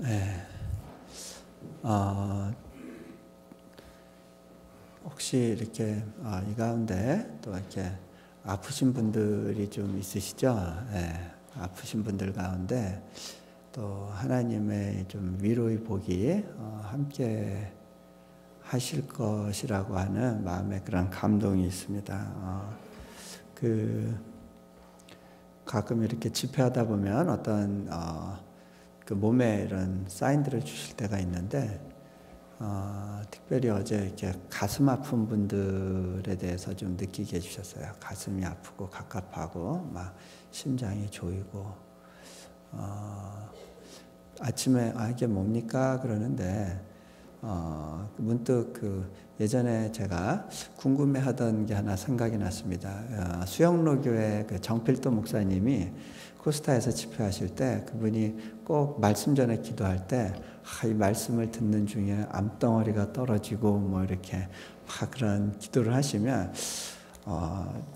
네. 혹시 이렇게 이 가운데 또 이렇게 아프신 분들이 좀 있으시죠? 네. 아프신 분들 가운데 또 하나님의 좀 위로의 복이 함께 하실 것이라고 하는 마음의 그런 감동이 있습니다. 가끔 이렇게 집회하다 보면 어떤 그 몸에 이런 사인들을 주실 때가 있는데 특별히 어제 이렇게 가슴 아픈 분들에 대해서 좀 느끼게 해주셨어요. 가슴이 아프고 갑갑하고 막 심장이 조이고 아침에 이게 뭡니까 그러는데 문득 예전에 제가 궁금해하던 게 하나 생각이 났습니다. 수영로교회 그 정필도 목사님이 코스타에서 집회하실 때 그분이 꼭 말씀 전에 기도할 때 이 말씀을 듣는 중에 암덩어리가 떨어지고 뭐 이렇게 막 그런 기도를 하시면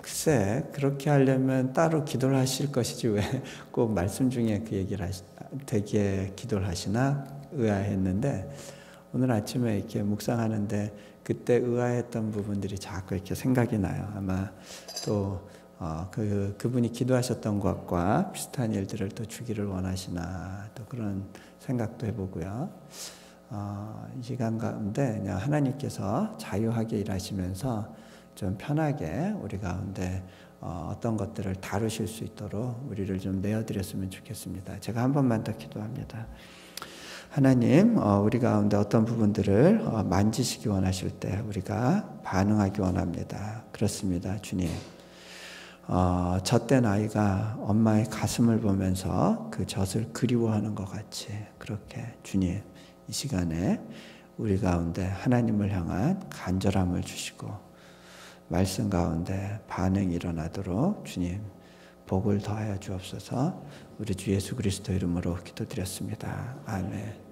글쎄 그렇게 하려면 따로 기도를 하실 것이지 왜 꼭 말씀 중에 그 얘기를 되게 기도를 하시나 의아했는데 오늘 아침에 이렇게 묵상하는데 그때 의아했던 부분들이 자꾸 이렇게 생각이 나요. 아마 또 그분이 기도하셨던 것과 비슷한 일들을 또 주기를 원하시나 또 그런 생각도 해보고요. 이 시간 가운데 그냥 하나님께서 자유하게 일하시면서 좀 편하게 우리 가운데 어떤 것들을 다루실 수 있도록 우리를 좀 내어드렸으면 좋겠습니다. 제가 한 번만 더 기도합니다. 하나님, 우리 가운데 어떤 부분들을 만지시기 원하실 때 우리가 반응하기 원합니다. 그렇습니다, 주님. 젖된 아이가 엄마의 가슴을 보면서 그 젖을 그리워하는 것 같이 그렇게 주님, 이 시간에 우리 가운데 하나님을 향한 간절함을 주시고 말씀 가운데 반응이 일어나도록 주님 복을 더하여 주옵소서. 우리 주 예수 그리스도 이름으로 기도드렸습니다. 아멘.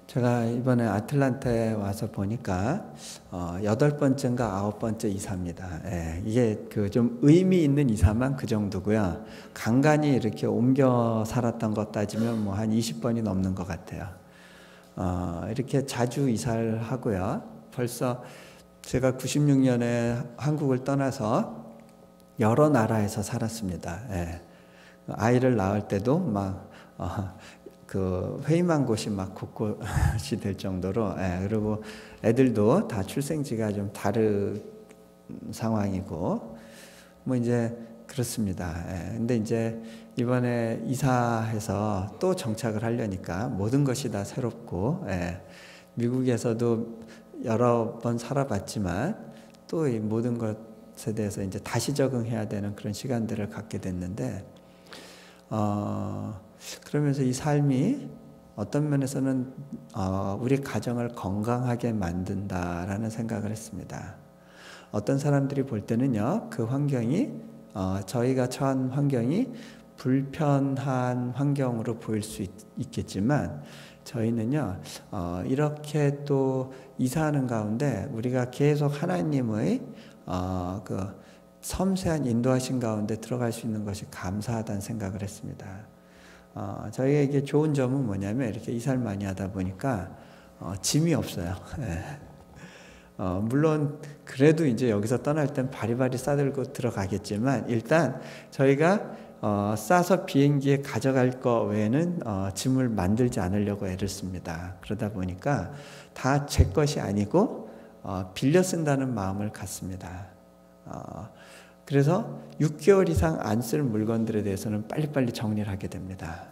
제가 이번에 아틀란타에 와서 보니까 8번째인가 9번째 이사입니다. 예, 이게 좀 의미 있는 이사만 그 정도고요. 간간히 이렇게 옮겨 살았던 것 따지면 뭐 한 20번이 넘는 것 같아요. 이렇게 자주 이사를 하고요. 벌써 제가 96년에 한국을 떠나서 여러 나라에서 살았습니다. 예. 아이를 낳을 때도 막 회임한 곳이 막 곳곳이 될 정도로, 그리고 애들도 다 출생지가 좀 다른 상황이고, 뭐 이제 그렇습니다. 근데 이제 이번에 이사해서 또 정착을 하려니까 모든 것이 다 새롭고, 미국에서도 여러 번 살아봤지만 또 이 모든 것에 대해서 이제 다시 적응해야 되는 그런 시간들을 갖게 됐는데, 그러면서 이 삶이 어떤 면에서는 우리 가정을 건강하게 만든다라는 생각을 했습니다. 어떤 사람들이 볼 때는요, 그 환경이 저희가 처한 환경이 불편한 환경으로 보일 수 있겠지만 저희는요, 이렇게 또 이사하는 가운데 우리가 계속 하나님의 섬세한 인도하신 가운데 들어갈 수 있는 것이 감사하다는 생각을 했습니다. 저희에게 좋은 점은 뭐냐면 이렇게 이사를 많이 하다 보니까 짐이 없어요. 물론 그래도 이제 여기서 떠날 땐 바리바리 싸들고 들어가겠지만 일단 저희가 싸서 비행기에 가져갈 거 외에는 짐을 만들지 않으려고 애를 씁니다. 그러다 보니까 다 제 것이 아니고 빌려 쓴다는 마음을 갖습니다. 그래서 6개월 이상 안 쓸 물건들에 대해서는 빨리빨리 정리를 하게 됩니다.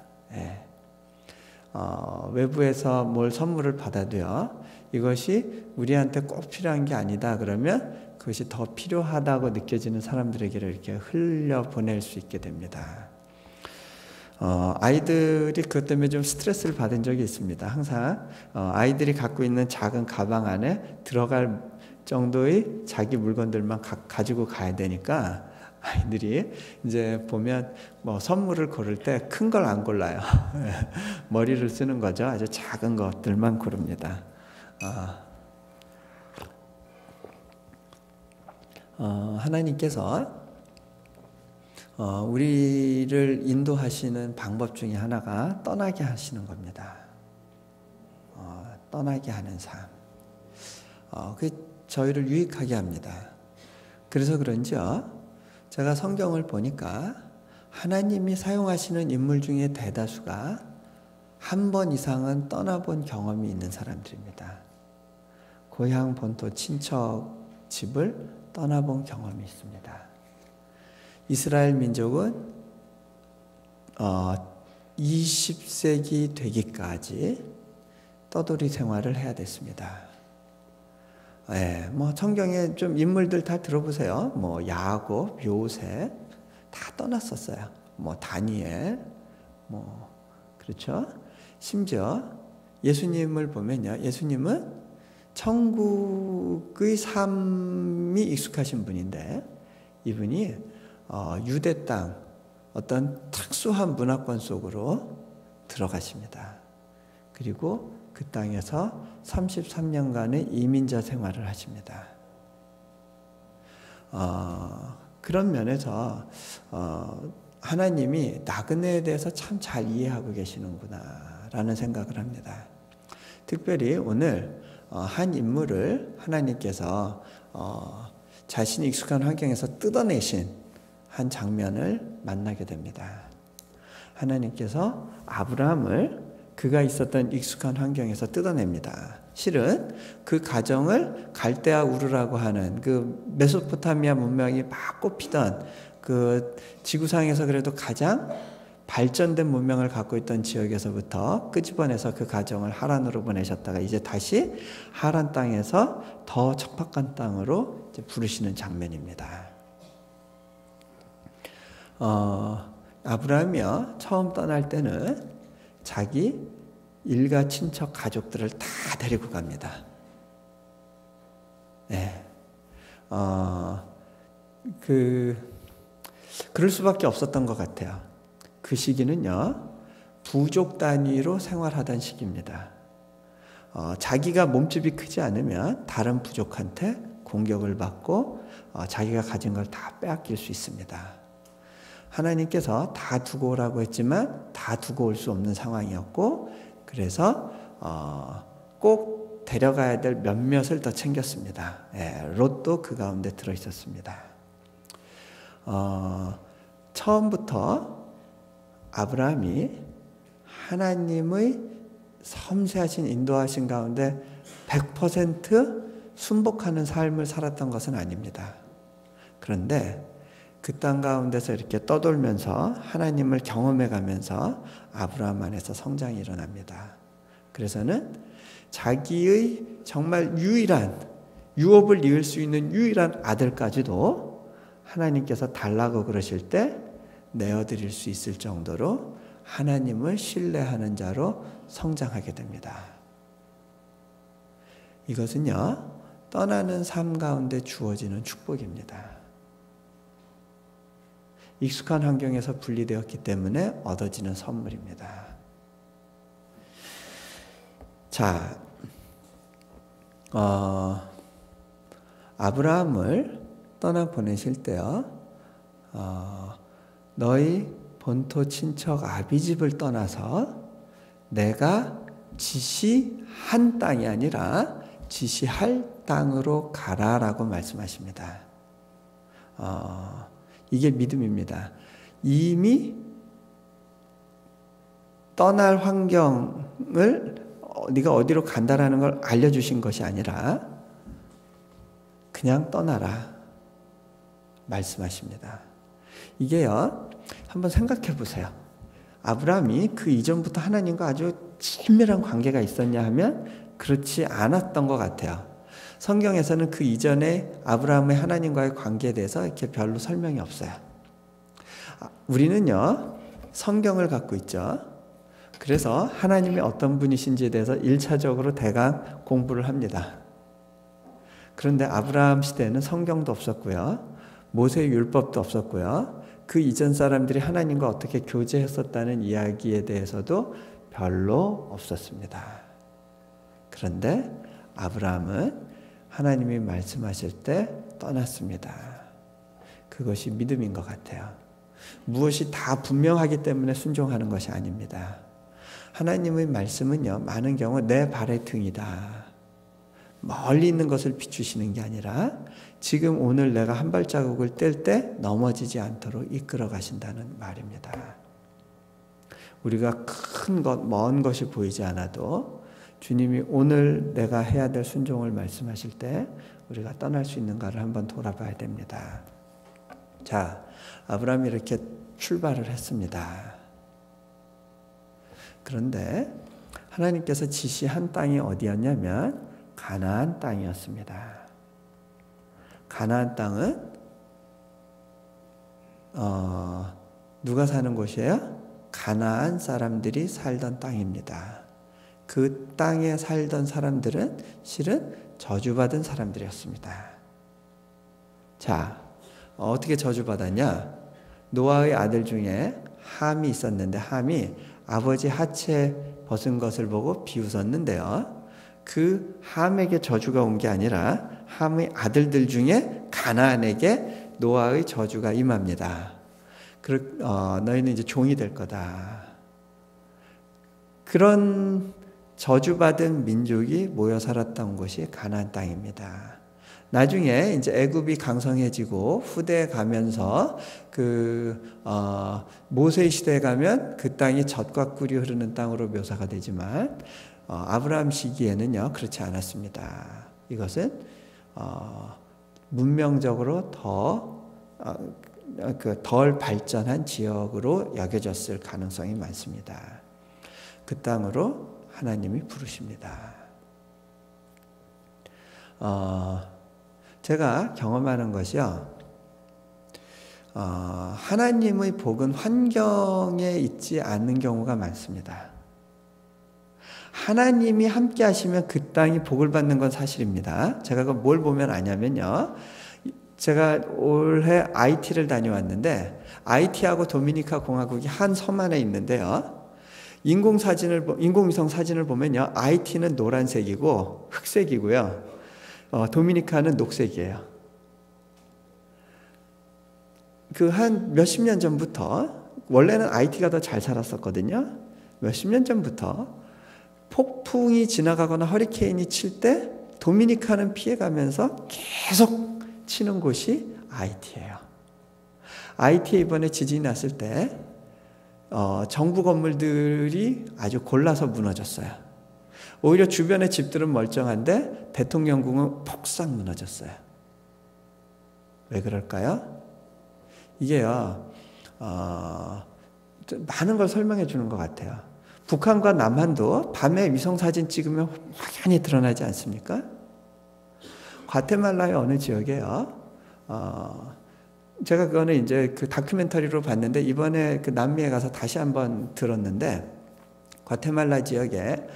외부에서 뭘 선물을 받아도요, 이것이 우리한테 꼭 필요한 게 아니다 그러면 그것이 더 필요하다고 느껴지는 사람들에게를 이렇게 흘려보낼 수 있게 됩니다. 아이들이 그것 때문에 좀 스트레스를 받은 적이 있습니다. 항상 아이들이 갖고 있는 작은 가방 안에 들어갈 정도의 자기 물건들만 가지고 가야 되니까 아이들이 이제 보면 뭐 선물을 고를 때 큰 걸 안 골라요. 머리를 쓰는 거죠. 아주 작은 것들만 고릅니다. 하나님께서 우리를 인도하시는 방법 중에 하나가 떠나게 하시는 겁니다. 떠나게 하는 삶. 그 저희를 유익하게 합니다. 그래서 그런지요, 제가 성경을 보니까 하나님이 사용하시는 인물 중에 대다수가 한 번 이상은 떠나본 경험이 있는 사람들입니다. 고향, 본토, 친척 집을 떠나본 경험이 있습니다. 이스라엘 민족은 20세기 되기까지 떠돌이 생활을 해야 됐습니다. 성경에 좀 인물들 다 들어보세요. 야곱, 요셉 다 떠났었어요. 다니엘, 그렇죠? 심지어 예수님을 보면요, 예수님은 천국의 삶이 익숙하신 분인데 이분이 유대 땅 어떤 특수한 문화권 속으로 들어가십니다. 그리고 그 땅에서 33년간의 이민자 생활을 하십니다. 그런 면에서 하나님이 나그네에 대해서 참 잘 이해하고 계시는구나라는 생각을 합니다. 특별히 오늘 한 인물을 하나님께서 자신이 익숙한 환경에서 뜯어내신 한 장면을 만나게 됩니다. 하나님께서 아브라함을 그가 있었던 익숙한 환경에서 뜯어냅니다. 실은 그 가정을 갈대아 우르라고 하는 그 메소포타미아 문명이 막 꼽히던 그 지구상에서 그래도 가장 발전된 문명을 갖고 있던 지역에서부터 끄집어내서 그 가정을 하란으로 보내셨다가 이제 다시 하란 땅에서 더 척박한 땅으로 이제 부르시는 장면입니다. 아브라함이요, 처음 떠날 때는 자기 일가 친척 가족들을 다 데리고 갑니다. 그럴 수밖에 없었던 것 같아요. 그 시기는요, 부족 단위로 생활하던 시기입니다. 자기가 몸집이 크지 않으면 다른 부족한테 공격을 받고 자기가 가진 걸 다 빼앗길 수 있습니다. 하나님께서 다 두고 오라고 했지만 다 두고 올 수 없는 상황이었고, 그래서 꼭 데려가야 될 몇몇을 더 챙겼습니다. 롯도 그 가운데 들어있었습니다. 처음부터 아브라함이 하나님의 섬세하신 인도하신 가운데 100% 순복하는 삶을 살았던 것은 아닙니다. 그런데 그 땅 가운데서 이렇게 떠돌면서 하나님을 경험해 가면서 아브라함 안에서 성장이 일어납니다. 그래서는 자기의 정말 유일한 유업을 이을 수 있는 유일한 아들까지도 하나님께서 달라고 그러실 때 내어드릴 수 있을 정도로 하나님을 신뢰하는 자로 성장하게 됩니다. 이것은요, 떠나는 삶 가운데 주어지는 축복입니다. 익숙한 환경에서 분리되었기 때문에 얻어지는 선물입니다. 자, 아브라함을 떠나보내실 때요, 너희 본토 친척 아비집을 떠나서 내가 지시한 땅이 아니라 지시할 땅으로 가라라고 말씀하십니다. 이게 믿음입니다. 이미 떠날 환경을 네가 어디로 간다라는 걸 알려주신 것이 아니라 그냥 떠나라 말씀하십니다. 이게요, 한번 생각해 보세요. 아브라함이 그 이전부터 하나님과 아주 친밀한 관계가 있었냐 하면 그렇지 않았던 것 같아요. 성경에서는 그 이전에 아브라함의 하나님과의 관계에 대해서 이렇게 별로 설명이 없어요. 우리는요, 성경을 갖고 있죠. 그래서 하나님이 어떤 분이신지에 대해서 1차적으로 대강 공부를 합니다. 그런데 아브라함 시대에는 성경도 없었고요, 모세의 율법도 없었고요, 그 이전 사람들이 하나님과 어떻게 교제했었다는 이야기에 대해서도 별로 없었습니다. 그런데 아브라함은 하나님이 말씀하실 때 떠났습니다. 그것이 믿음인 것 같아요. 무엇이 다 분명하기 때문에 순종하는 것이 아닙니다. 하나님의 말씀은요, 많은 경우 내 발의 등이다. 멀리 있는 것을 비추시는 게 아니라 지금 오늘 내가 한 발자국을 뗄 때 넘어지지 않도록 이끌어 가신다는 말입니다. 우리가 큰 것, 먼 것이 보이지 않아도 주님이 오늘 내가 해야 될 순종을 말씀하실 때 우리가 떠날 수 있는가를 한번 돌아봐야 됩니다. 자, 아브라함이 이렇게 출발을 했습니다. 그런데 하나님께서 지시한 땅이 어디였냐면 가나안 땅이었습니다. 가나안 땅은 누가 사는 곳이에요? 가나안 사람들이 살던 땅입니다. 그 땅에 살던 사람들은 실은 저주받은 사람들이었습니다. 자, 어떻게 저주받았냐? 노아의 아들 중에 함이 있었는데 함이 아버지 하체 벗은 것을 보고 비웃었는데요. 그 함에게 저주가 온 게 아니라 함의 아들들 중에 가나안에게 노아의 저주가 임합니다. 너희는 이제 종이 될 거다. 그런 저주받은 민족이 모여 살았던 곳이 가나안 땅입니다. 나중에 이제 애굽이 강성해지고 후대에 가면서 모세 시대에 가면 그 땅이 젖과 꿀이 흐르는 땅으로 묘사가 되지만 아브라함 시기에는요 그렇지 않았습니다. 이것은 문명적으로 덜 발전한 지역으로 여겨졌을 가능성이 많습니다. 그 땅으로 하나님이 부르십니다. 제가 경험하는 것이요. 하나님의 복은 환경에 있지 않는 경우가 많습니다. 하나님이 함께 하시면 그 땅이 복을 받는 건 사실입니다. 제가 뭘 보면 아냐면요. 제가 올해 IT를 다녀왔는데 IT하고 도미니카 공화국이 한 섬 안에 있는데요. 인공위성 사진을 보면요. IT는 노란색이고 흑색이고요. 도미니카는 녹색이에요. 한 몇십 년 전부터 원래는 IT가 더 잘 살았었거든요. 몇십 년 전부터 폭풍이 지나가거나 허리케인이 칠 때 도미니카는 피해가면서 계속 치는 곳이 IT예요. IT에 이번에 지진이 났을 때 정부 건물들이 아주 골라서 무너졌어요. 오히려 주변의 집들은 멀쩡한데 대통령궁은 폭삭 무너졌어요. 왜 그럴까요? 이게요, 많은 걸 설명해 주는 것 같아요. 북한과 남한도 밤에 위성사진 찍으면 확연히 드러나지 않습니까? 과테말라의 어느 지역에요, 제가 그거는 이제 그 다큐멘터리로 봤는데 이번에 그 남미에 가서 다시 한번 들었는데 과테말라 지역에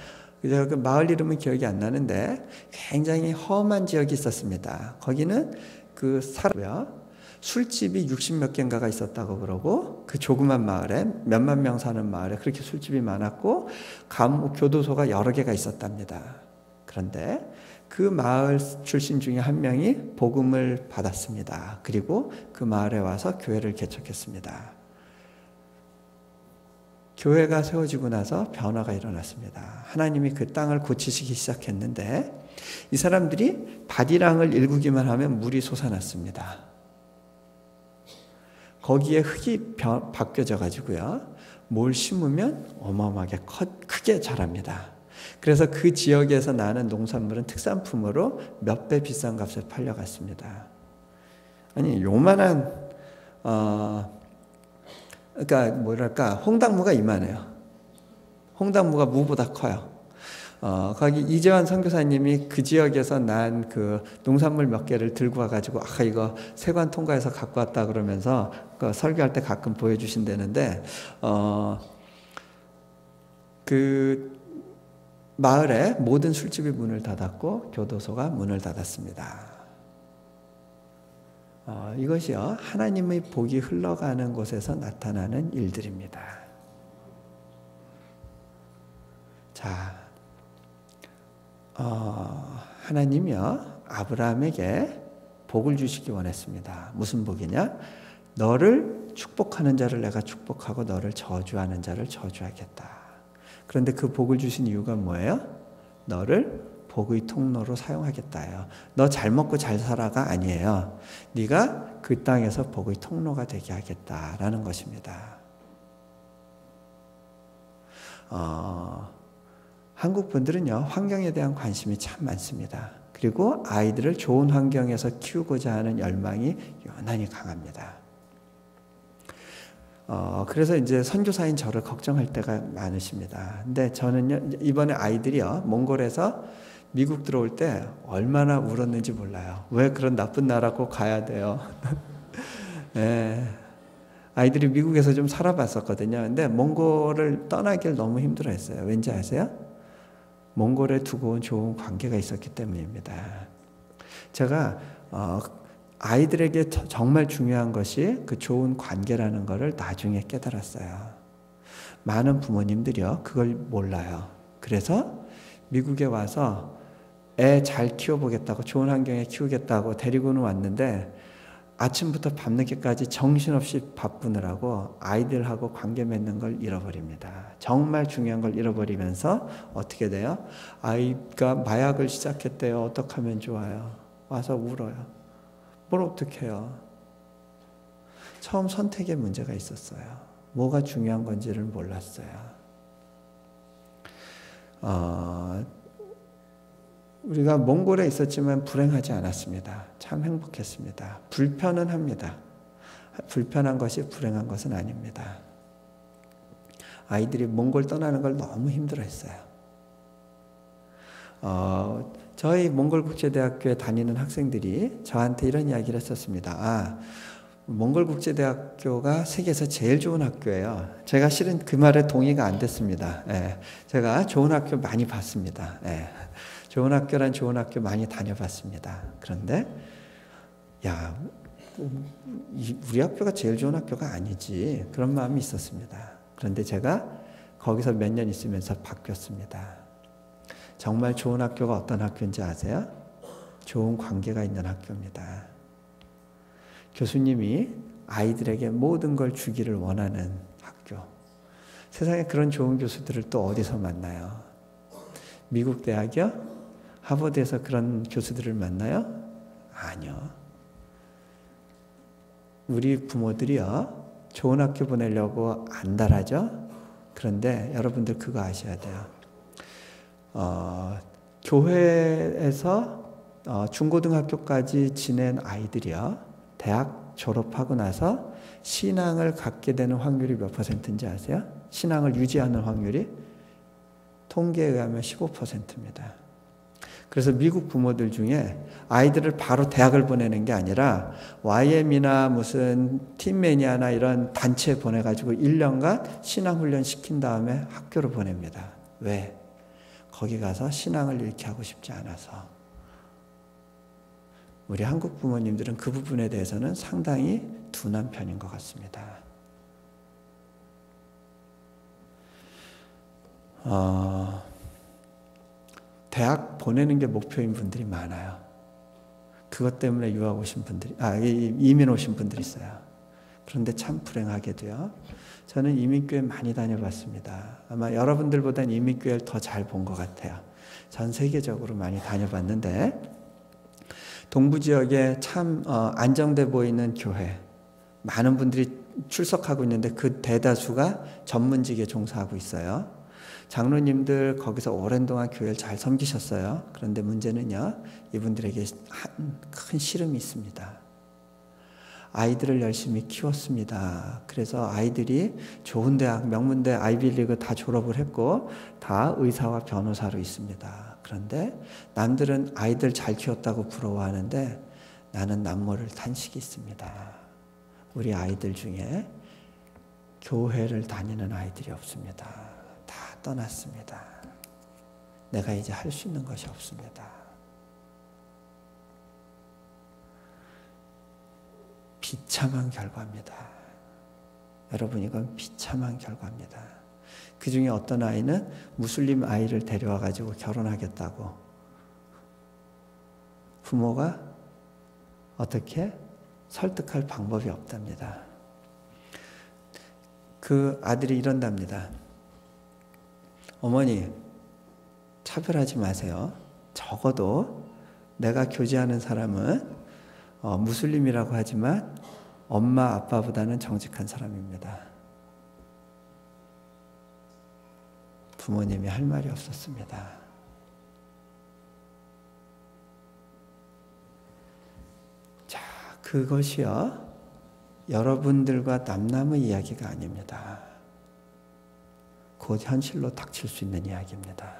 그 마을 이름은 기억이 안 나는데 굉장히 험한 지역이 있었습니다. 거기는 술집이 60몇 개인가가 있었다고 그러고 그 조그만 마을에 몇만 명 사는 마을에 그렇게 술집이 많았고 교도소가 여러 개가 있었답니다. 그런데 그 마을 출신 중에 한 명이 복음을 받았습니다. 그리고 그 마을에 와서 교회를 개척했습니다. 교회가 세워지고 나서 변화가 일어났습니다. 하나님이 그 땅을 고치시기 시작했는데 이 사람들이 밭이랑을 일구기만 하면 물이 솟아났습니다. 거기에 흙이 바뀌어져 가지고요. 뭘 심으면 어마어마하게 크게 자랍니다. 그래서 그 지역에서 나는 농산물은 특산품으로 몇 배 비싼 값에 팔려갔습니다. 아니 요만한 홍당무가 이만해요. 홍당무가 무보다 커요. 거기 이재환 선교사님이 그 지역에서 난 그 농산물 몇 개를 들고 와가지고 이거 세관 통과해서 갖고 왔다 그러면서 설교할 때 가끔 보여주신다는데 그 마을에 모든 술집이 문을 닫았고 교도소가 문을 닫았습니다. 이것이요 하나님의 복이 흘러가는 곳에서 나타나는 일들입니다. 자, 하나님이요 아브라함에게 복을 주시기 원했습니다. 무슨 복이냐? 너를 축복하는 자를 내가 축복하고 너를 저주하는 자를 저주하겠다. 그런데 그 복을 주신 이유가 뭐예요? 너를 복의 통로로 사용하겠다예요. 너 잘 먹고 잘 살아가 아니에요. 네가 그 땅에서 복의 통로가 되게 하겠다라는 것입니다. 한국 분들은요, 환경에 대한 관심이 참 많습니다. 그리고 아이들을 좋은 환경에서 키우고자 하는 열망이 유난히 강합니다. 그래서 이제 선교사인 저를 걱정할 때가 많으십니다. 근데 저는요, 이번에 아이들이요, 몽골에서 미국 들어올 때 얼마나 울었는지 몰라요. 왜 그런 나쁜 나라 꼭 가야 돼요? 네. 아이들이 미국에서 좀 살아봤었거든요. 근데 몽골을 떠나길 너무 힘들어했어요. 왠지 아세요? 몽골에 두고 온 좋은 관계가 있었기 때문입니다. 제가 아이들에게 정말 중요한 것이 그 좋은 관계라는 것을 나중에 깨달았어요. 많은 부모님들이요, 그걸 몰라요. 그래서 미국에 와서 애 잘 키워보겠다고, 좋은 환경에 키우겠다고 데리고는 왔는데 아침부터 밤늦게까지 정신없이 바쁘느라고 아이들하고 관계 맺는 걸 잃어버립니다. 정말 중요한 걸 잃어버리면서 어떻게 돼요? 아이가 마약을 시작했대요. 어떻게 하면 좋아요? 와서 울어요. 뭘 어떻게 해요? 처음 선택에 문제가 있었어요. 뭐가 중요한 건지를 몰랐어요. 우리가 몽골에 있었지만 불행하지 않았습니다. 참 행복했습니다. 불편은 합니다. 불편한 것이 불행한 것은 아닙니다. 아이들이 몽골 떠나는 걸 너무 힘들어했어요. 저희 몽골국제대학교에 다니는 학생들이 저한테 이런 이야기를 했었습니다. 몽골국제대학교가 세계에서 제일 좋은 학교예요. 제가 실은 그 말에 동의가 안 됐습니다. 제가 좋은 학교 많이 봤습니다. 좋은 학교란 좋은 학교 많이 다녀봤습니다. 그런데 우리 학교가 제일 좋은 학교가 아니지, 그런 마음이 있었습니다. 그런데 제가 거기서 몇 년 있으면서 바뀌었습니다. 정말 좋은 학교가 어떤 학교인지 아세요? 좋은 관계가 있는 학교입니다. 교수님이 아이들에게 모든 걸 주기를 원하는 학교. 세상에 그런 좋은 교수들을 또 어디서 만나요? 미국 대학이요? 하버드에서 그런 교수들을 만나요? 아니요. 우리 부모들이요, 좋은 학교 보내려고 안달하죠? 그런데 여러분들 그거 아셔야 돼요. 교회에서 중고등학교까지 지낸 아이들이요, 대학 졸업하고 나서 신앙을 갖게 되는 확률이 몇 %인지 아세요? 신앙을 유지하는 확률이 통계에 의하면 15%입니다. 그래서 미국 부모들 중에 아이들을 바로 대학을 보내는 게 아니라 YM이나 무슨 팀매니아나 이런 단체에 보내가지고 1년간 신앙훈련 시킨 다음에 학교로 보냅니다. 왜? 거기 가서 신앙을 잃게 하고 싶지 않아서. 우리 한국 부모님들은 그 부분에 대해서는 상당히 둔한 편인 것 같습니다. 대학 보내는 게 목표인 분들이 많아요. 그것 때문에 유학 오신 분들이, 이민 오신 분들이 있어요. 그런데 참 불행하게도요, 저는 이민교회 많이 다녀봤습니다. 아마 여러분들보다는 이민교회를 더 잘 본 것 같아요. 전 세계적으로 많이 다녀봤는데, 동부지역에 참 안정돼 보이는 교회, 많은 분들이 출석하고 있는데 그 대다수가 전문직에 종사하고 있어요. 장로님들 거기서 오랜 동안 교회를 잘 섬기셨어요. 그런데 문제는요, 이분들에게 큰 시름이 있습니다. 아이들을 열심히 키웠습니다. 그래서 아이들이 좋은 대학, 명문대, 아이비리그 다 졸업을 했고 다 의사와 변호사로 있습니다. 그런데 남들은 아이들 잘 키웠다고 부러워하는데 나는 남모를 탄식이 있습니다. 우리 아이들 중에 교회를 다니는 아이들이 없습니다. 다 떠났습니다. 내가 이제 할 수 있는 것이 없습니다. 비참한 결과입니다. 여러분, 이건 비참한 결과입니다. 그 중에 어떤 아이는 무슬림 아이를 데려와 가지고 결혼하겠다고 부모가 어떻게 설득할 방법이 없답니다. 그 아들이 이런답니다. 어머니, 차별하지 마세요. 적어도 내가 교제하는 사람은 무슬림이라고 하지만 엄마 아빠보다는 정직한 사람입니다. 부모님이 할 말이 없었습니다. 자, 그것이요, 여러분들과 남남의 이야기가 아닙니다. 곧 현실로 닥칠 수 있는 이야기입니다.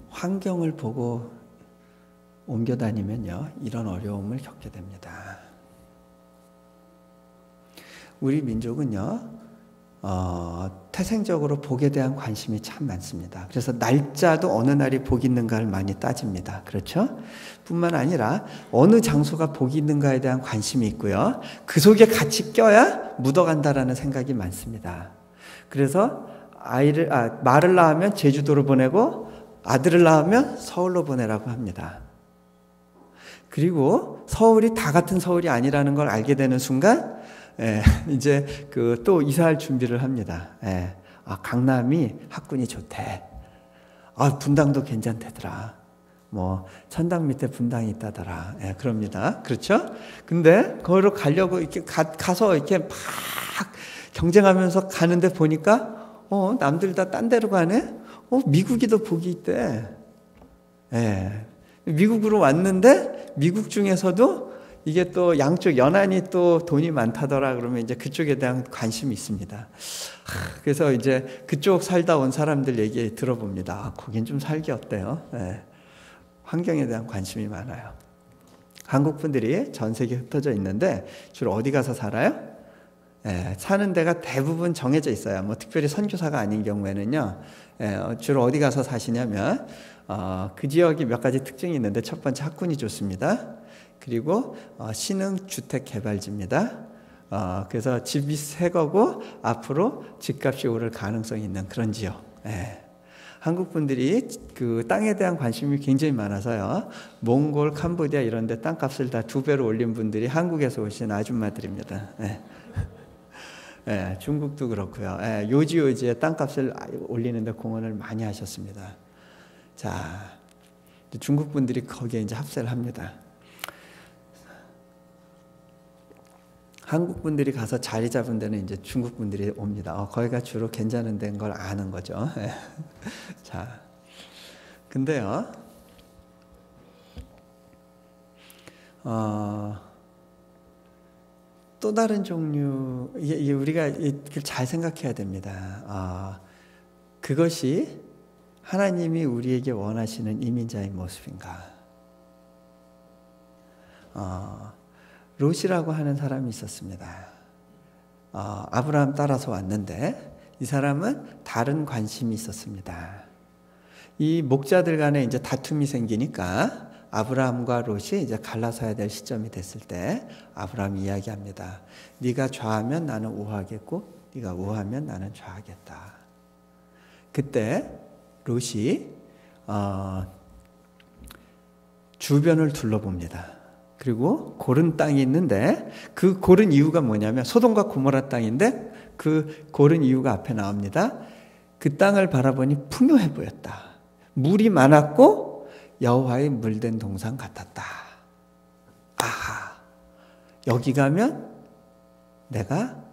환경을 보고 옮겨 다니면요, 이런 어려움을 겪게 됩니다. 우리 민족은요, 태생적으로 복에 대한 관심이 참 많습니다. 그래서 날짜도 어느 날이 복이 있는가를 많이 따집니다. 그렇죠? 뿐만 아니라 어느 장소가 복이 있는가에 대한 관심이 있고요, 그 속에 같이 껴야 묻어간다라는 생각이 많습니다. 그래서 말을 낳으면 제주도로 보내고 아들을 낳으면 서울로 보내라고 합니다. 그리고 서울이 다 같은 서울이 아니라는 걸 알게 되는 순간 이제 또 이사할 준비를 합니다. 강남이 학군이 좋대. 분당도 괜찮대더라. 뭐 천당 밑에 분당이 있다더라. 그럽니다. 그렇죠? 근데 거기로 가려고 이렇게 가서 이렇게 막 경쟁하면서 가는데 보니까 남들 다 딴 데로 가네. 미국이 더 복이 있대. 미국으로 왔는데 미국 중에서도 이게 또 양쪽 연안이 또 돈이 많다더라. 그러면 이제 그쪽에 대한 관심이 있습니다. 그래서 이제 그쪽 살다 온 사람들 얘기 들어봅니다. 거긴 좀 살기 어때요? 환경에 대한 관심이 많아요. 한국 분들이 전 세계에 흩어져 있는데 주로 어디 가서 살아요? 사는 데가 대부분 정해져 있어요. 뭐 특별히 선교사가 아닌 경우에는요, 주로 어디 가서 사시냐면 그 지역이 몇 가지 특징이 있는데, 첫 번째 학군이 좋습니다. 그리고 신흥주택개발지입니다. 그래서 집이 새 거고 앞으로 집값이 오를 가능성이 있는 그런 지역. 한국 분들이 그 땅에 대한 관심이 굉장히 많아서요, 몽골, 캄보디아 이런 데 땅값을 다 2배로 올린 분들이 한국에서 오신 아줌마들입니다. 중국도 그렇고요. 요지요지에 땅값을 올리는데 공헌을 많이 하셨습니다. 자, 중국 분들이 거기에 이제 합세를 합니다. 한국 분들이 가서 자리 잡은 데는 이제 중국 분들이 옵니다. 거기가 주로 괜찮은 데인 걸 아는 거죠. 자, 근데요, 또 다른 종류, 이게 우리가 잘 생각해야 됩니다. 그것이 하나님이 우리에게 원하시는 이민자의 모습인가? 롯이라고 하는 사람이 있었습니다. 아브라함 따라서 왔는데 이 사람은 다른 관심이 있었습니다. 이 목자들 간에 이제 다툼이 생기니까 아브라함과 롯이 이제 갈라서야 될 시점이 됐을 때 아브라함이 이야기합니다. 네가 좌하면 나는 우하겠고 네가 우하면 나는 좌하겠다. 그때 롯이 주변을 둘러봅니다. 그리고 고른 땅이 있는데 그 고른 이유가 뭐냐면 소돔과 고모라 땅인데 그 고른 이유가 앞에 나옵니다. 그 땅을 바라보니 풍요해 보였다. 물이 많았고 여호와의 물된 동산 같았다. 여기 가면 내가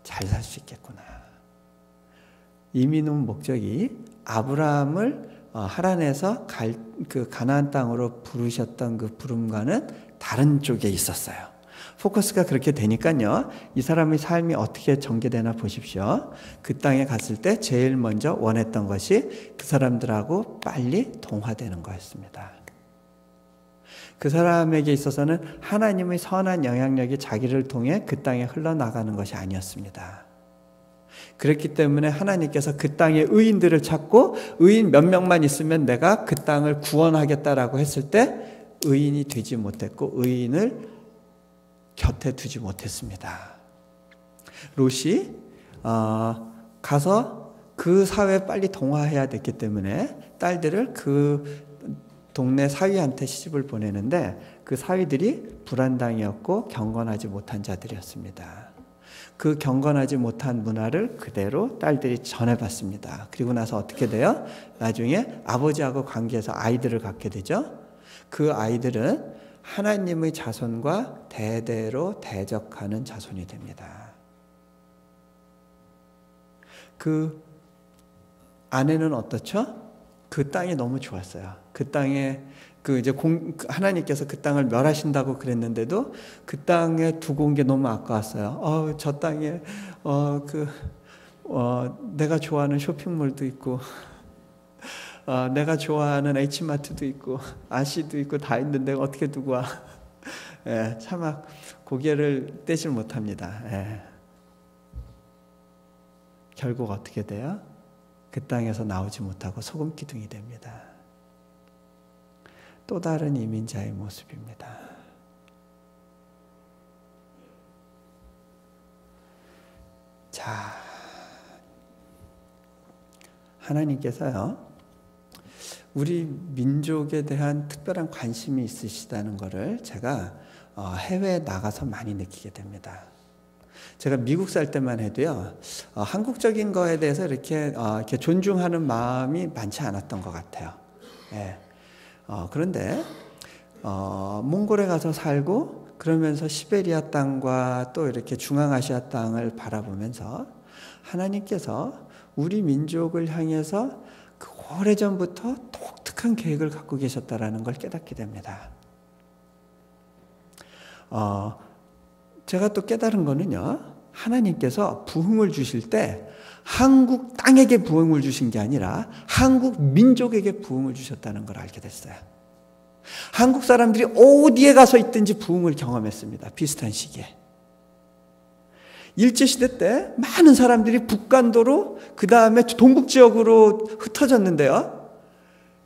잘 살 수 있겠구나. 이민 온 목적이 아브라함을 하란에서 그 가나안 땅으로 부르셨던 그 부름과는 다른 쪽에 있었어요. 포커스가 그렇게 되니까요, 이 사람의 삶이 어떻게 전개되나 보십시오. 그 땅에 갔을 때 제일 먼저 원했던 것이 그 사람들하고 빨리 동화되는 거였습니다. 그 사람에게 있어서는 하나님의 선한 영향력이 자기를 통해 그 땅에 흘러나가는 것이 아니었습니다. 그렇기 때문에 하나님께서 그 땅에 의인들을 찾고 의인 몇 명만 있으면 내가 그 땅을 구원하겠다라고 했을 때 의인이 되지 못했고 의인을 곁에 두지 못했습니다. 롯이 가서 그 사회에 빨리 동화해야 됐기 때문에 딸들을 그 동네 사위한테 시집을 보내는데 그 사위들이 불안당이었고 경건하지 못한 자들이었습니다. 그 경건하지 못한 문화를 그대로 딸들이 전해봤습니다. 그리고 나서 어떻게 돼요? 나중에 아버지하고 관계해서 아이들을 갖게 되죠. 그 아이들은 하나님의 자손과 대대로 대적하는 자손이 됩니다. 그 아내는 어떻죠? 그 땅이 너무 좋았어요. 그 땅에 하나님께서 그 땅을 멸하신다고 그랬는데도 그 땅에 두고 온 게 너무 아까웠어요. 저 땅에 내가 좋아하는 쇼핑몰도 있고, 내가 좋아하는 H마트도 있고, 아시도 있고 다 있는데 어떻게 두고 와? 예, 차마 고개를 떼질 못합니다. 예. 결국 어떻게 돼요? 그 땅에서 나오지 못하고 소금 기둥이 됩니다. 또 다른 이민자의 모습입니다. 자, 하나님께서요, 우리 민족에 대한 특별한 관심이 있으시다는 것을 제가 해외에 나가서 많이 느끼게 됩니다. 제가 미국 살 때만 해도요, 한국적인 거에 대해서 이렇게 존중하는 마음이 많지 않았던 것 같아요. 예. 그런데 몽골에 가서 살고 그러면서 시베리아 땅과 또 이렇게 중앙아시아 땅을 바라보면서 하나님께서 우리 민족을 향해서 그 오래전부터 독특한 계획을 갖고 계셨다라는 걸 깨닫게 됩니다. 제가 또 깨달은 거는요, 하나님께서 부흥을 주실 때 한국 땅에게 부흥을 주신 게 아니라 한국 민족에게 부흥을 주셨다는 걸 알게 됐어요. 한국 사람들이 어디에 가서 있든지 부흥을 경험했습니다. 비슷한 시기에. 일제시대 때 많은 사람들이 북간도로 그 다음에 동북지역으로 흩어졌는데요.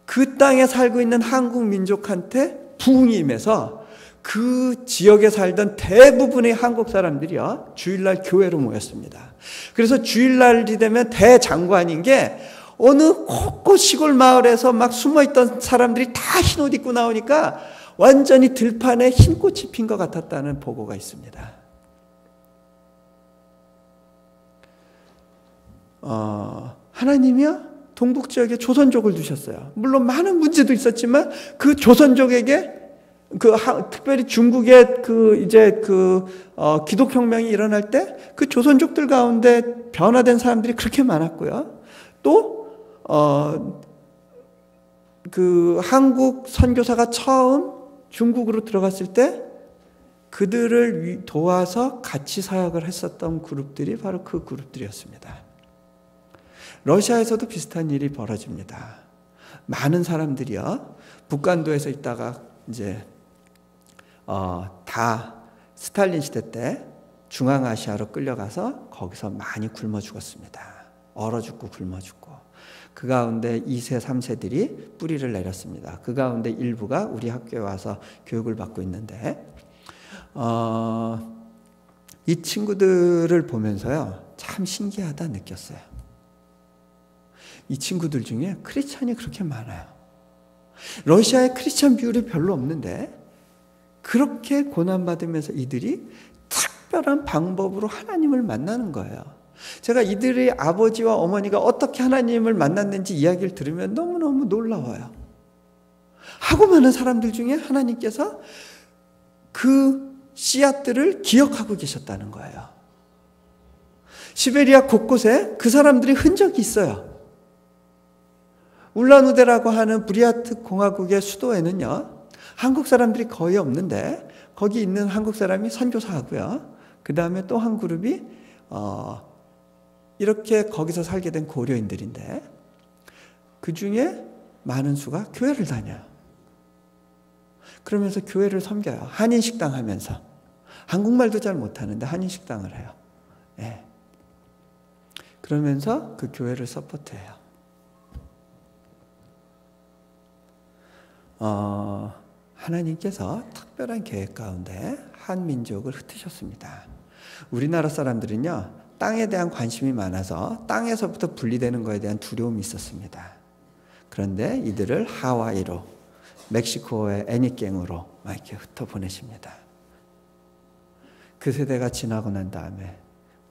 그 땅에 살고 있는 한국 민족한테 부흥이 임해서 그 지역에 살던 대부분의 한국 사람들이요, 주일날 교회로 모였습니다. 그래서 주일날이 되면 대장관인 게 어느 곳곳 시골 마을에서 막 숨어있던 사람들이 다 흰 옷 입고 나오니까 완전히 들판에 흰 꽃이 핀 것 같았다는 보고가 있습니다. 하나님이요, 동북지역에 조선족을 두셨어요. 물론 많은 문제도 있었지만 그 조선족에게 특별히 중국의 기독혁명이 일어날 때 그 조선족들 가운데 변화된 사람들이 그렇게 많았고요. 또, 한국 선교사가 처음 중국으로 들어갔을 때 그들을 도와서 같이 사역을 했었던 그룹들이 바로 그 그룹들이었습니다. 러시아에서도 비슷한 일이 벌어집니다. 많은 사람들이요, 북간도에서 있다가 이제 다 스탈린 시대 때 중앙아시아로 끌려가서 거기서 많이 굶어 죽었습니다. 얼어 죽고 굶어 죽고. 그 가운데 2세, 3세들이 뿌리를 내렸습니다. 그 가운데 일부가 우리 학교에 와서 교육을 받고 있는데, 이 친구들을 보면서요, 참 신기하다 느꼈어요. 이 친구들 중에 크리스찬이 그렇게 많아요. 러시아에 크리스찬 비율이 별로 없는데 그렇게 고난받으면서 이들이 특별한 방법으로 하나님을 만나는 거예요. 제가 이들의 아버지와 어머니가 어떻게 하나님을 만났는지 이야기를 들으면 너무너무 놀라워요. 하고 많은 사람들 중에 하나님께서 그 씨앗들을 기억하고 계셨다는 거예요. 시베리아 곳곳에 그 사람들의 흔적이 있어요. 울란우데라고 하는 부리아트 공화국의 수도에는요, 한국 사람들이 거의 없는데 거기 있는 한국 사람이 선교사하고요, 그 다음에 또 한 그룹이 이렇게 거기서 살게 된 고려인들인데 그 중에 많은 수가 교회를 다녀요. 그러면서 교회를 섬겨요. 한인식당 하면서. 한국말도 잘 못하는데 한인식당을 해요. 네. 그러면서 그 교회를 서포트해요. 하나님께서 특별한 계획 가운데 한 민족을 흩으셨습니다. 우리나라 사람들은요, 땅에 대한 관심이 많아서 땅에서부터 분리되는 것에 대한 두려움이 있었습니다. 그런데 이들을 하와이로, 멕시코의 애니갱으로 막 이렇게 흩어보내십니다. 그 세대가 지나고 난 다음에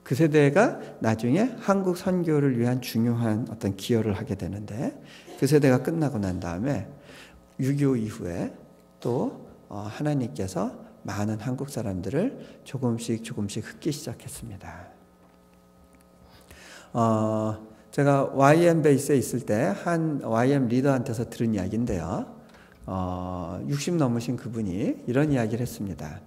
그 세대가 나중에 한국 선교를 위한 중요한 어떤 기여를 하게 되는데, 그 세대가 끝나고 난 다음에 6.25 이후에 또 하나님께서 많은 한국 사람들을 조금씩 흩기 시작했습니다. 제가 YM 베이스에 있을 때 한 YM 리더한테서 들은 이야기인데요. 60 넘으신 그분이 이런 이야기를 했습니다.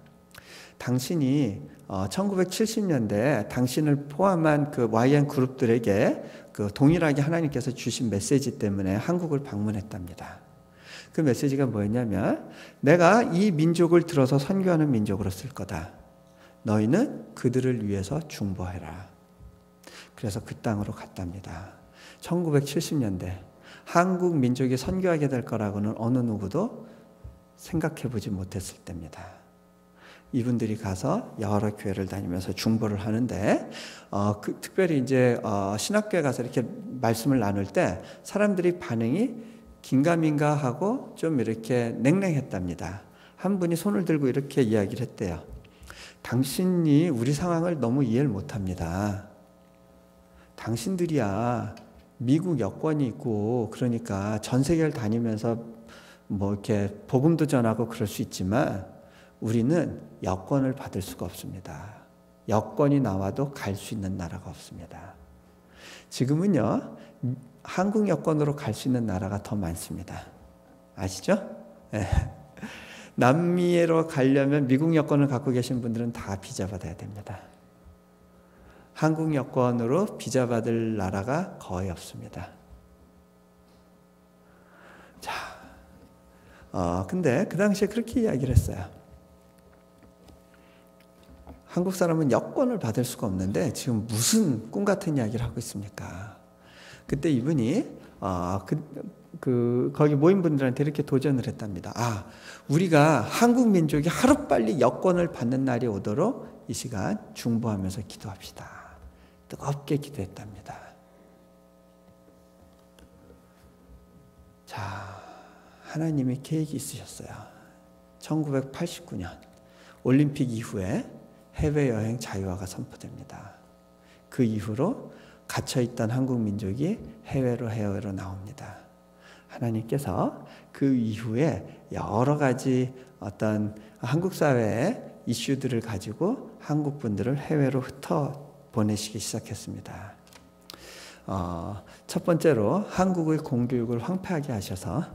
당신이 1970년대 당신을 포함한 그 YM 그룹들에게 그 동일하게 하나님께서 주신 메시지 때문에 한국을 방문했답니다. 그 메시지가 뭐였냐면, 내가 이 민족을 들어서 선교하는 민족으로 쓸 거다. 너희는 그들을 위해서 중보해라. 그래서 그 땅으로 갔답니다. 1970년대 한국 민족이 선교하게 될 거라고는 어느 누구도 생각해 보지 못했을 때입니다. 이분들이 가서 여러 교회를 다니면서 중보를 하는데, 특별히 이제 신학교에 가서 이렇게 말씀을 나눌 때 사람들이 반응이 긴가민가 하고 좀 이렇게 냉랭했답니다. 한 분이 손을 들고 이렇게 이야기를 했대요. 당신이 우리 상황을 너무 이해를 못합니다. 당신들이야 미국 여권이 있고 그러니까 전 세계를 다니면서 뭐 이렇게 복음도 전하고 그럴 수 있지만, 우리는 여권을 받을 수가 없습니다. 여권이 나와도 갈 수 있는 나라가 없습니다. 지금은요, 한국 여권으로 갈 수 있는 나라가 더 많습니다. 아시죠? 네. 남미로 가려면 미국 여권을 갖고 계신 분들은 다 비자 받아야 됩니다. 한국 여권으로 비자 받을 나라가 거의 없습니다. 자, 근데 그 당시에 그렇게 이야기를 했어요. 한국 사람은 여권을 받을 수가 없는데 지금 무슨 꿈 같은 이야기를 하고 있습니까? 그때 이분이 거기 모인 분들한테 이렇게 도전을 했답니다. 우리가 한국 민족이 하루빨리 여권을 받는 날이 오도록 이 시간 중보하면서 기도합시다. 뜨겁게 기도했답니다. 자, 하나님이 계획이 있으셨어요. 1989년 올림픽 이후에 해외여행 자유화가 선포됩니다. 그 이후로 갇혀있던 한국 민족이 해외로 나옵니다. 하나님께서 그 이후에 여러 가지 어떤 한국 사회의 이슈들을 가지고 한국 분들을 해외로 흩어 보내시기 시작했습니다. 첫 번째로 한국의 공교육을 황폐하게 하셔서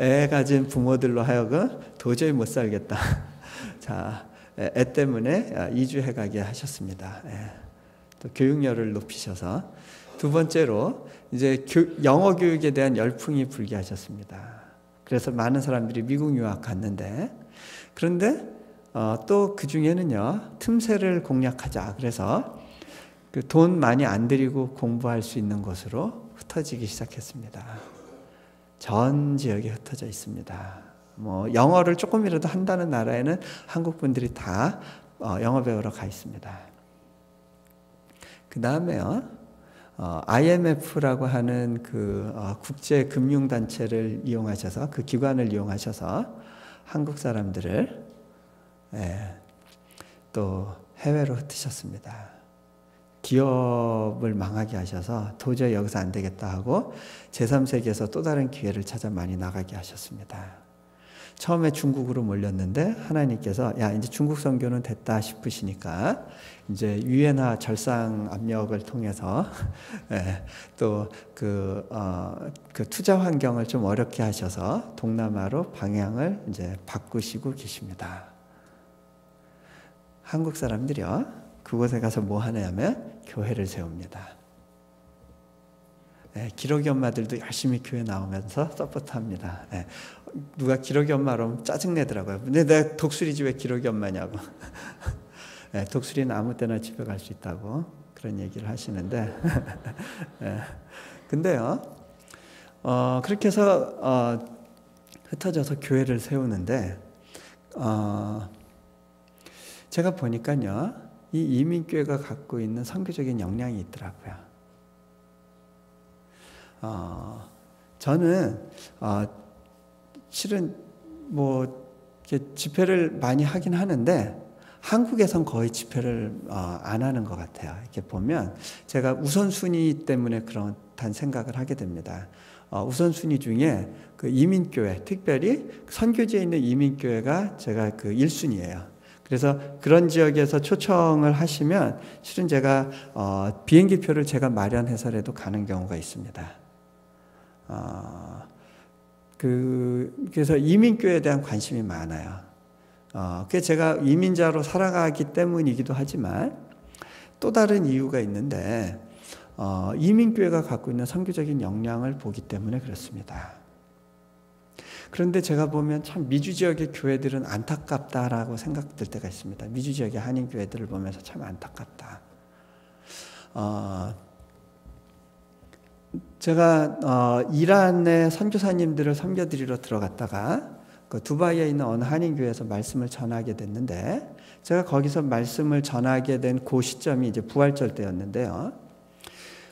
애 가진 부모들로 하여금 도저히 못 살겠다. 자, 애 때문에 이주해 가게 하셨습니다. 또 교육열을 높이셔서, 두 번째로 이제 영어 교육에 대한 열풍이 불게 하셨습니다. 그래서 많은 사람들이 미국 유학 갔는데, 그런데 또 그 중에는요, 틈새를 공략하자. 그래서 그 돈 많이 안 들이고 공부할 수 있는 곳으로 흩어지기 시작했습니다. 전 지역에 흩어져 있습니다. 뭐 영어를 조금이라도 한다는 나라에는 한국 분들이 다 영어 배우러 가 있습니다. 그 다음에요, IMF라고 하는 그 국제 금융 단체를 이용하셔서, 그 기관을 이용하셔서 한국 사람들을 또 해외로 흩으셨습니다. 기업을 망하게 하셔서 도저히 여기서 안 되겠다 하고 제3세계에서 또 다른 기회를 찾아 많이 나가게 하셨습니다. 처음에 중국으로 몰렸는데 하나님께서 이제 중국 선교는 됐다 싶으시니까 이제 유엔화 절상 압력을 통해서 또 그 투자 환경을 좀 어렵게 하셔서 동남아로 방향을 이제 바꾸시고 계십니다. 한국 사람들이요, 그곳에 가서 뭐 하냐면 교회를 세웁니다. 기록이 엄마들도 열심히 교회 나오면서 서포트합니다. 누가 기록이 엄마로 짜증내더라고요. 근데 내가 독수리지 왜 기록이 엄마냐고. 독수리는 아무 때나 집에 갈 수 있다고 그런 얘기를 하시는데 근데요, 그렇게 해서 흩어져서 교회를 세우는데 제가 보니까요, 이 이민교회가 갖고 있는 선교적인 역량이 있더라고요. 저는 실은 뭐 이렇게 집회를 많이 하긴 하는데 한국에선 거의 집회를 안 하는 것 같아요. 이렇게 보면 제가 우선순위 때문에 그렇다는 생각을 하게 됩니다. 우선순위 중에 그 이민교회, 특별히 선교지에 있는 이민교회가 제가 그 1순위예요. 그래서 그런 지역에서 초청을 하시면 실은 제가 비행기표를 제가 마련해서라도 가는 경우가 있습니다. 그래서 이민교회에 대한 관심이 많아요. 그게 제가 이민자로 살아가기 때문이기도 하지만 또 다른 이유가 있는데 이민교회가 갖고 있는 선교적인 역량을 보기 때문에 그렇습니다. 그런데 제가 보면 참 미주 지역의 교회들은 안타깝다라고 생각될 때가 있습니다. 미주 지역의 한인교회들을 보면서 참 안타깝다. 제가 이란의 선교사님들을 섬겨드리러 들어갔다가 그 두바이에 있는 어느 한인교회에서 말씀을 전하게 됐는데 제가 거기서 말씀을 전하게 된 그 시점이 이제 부활절 때였는데요.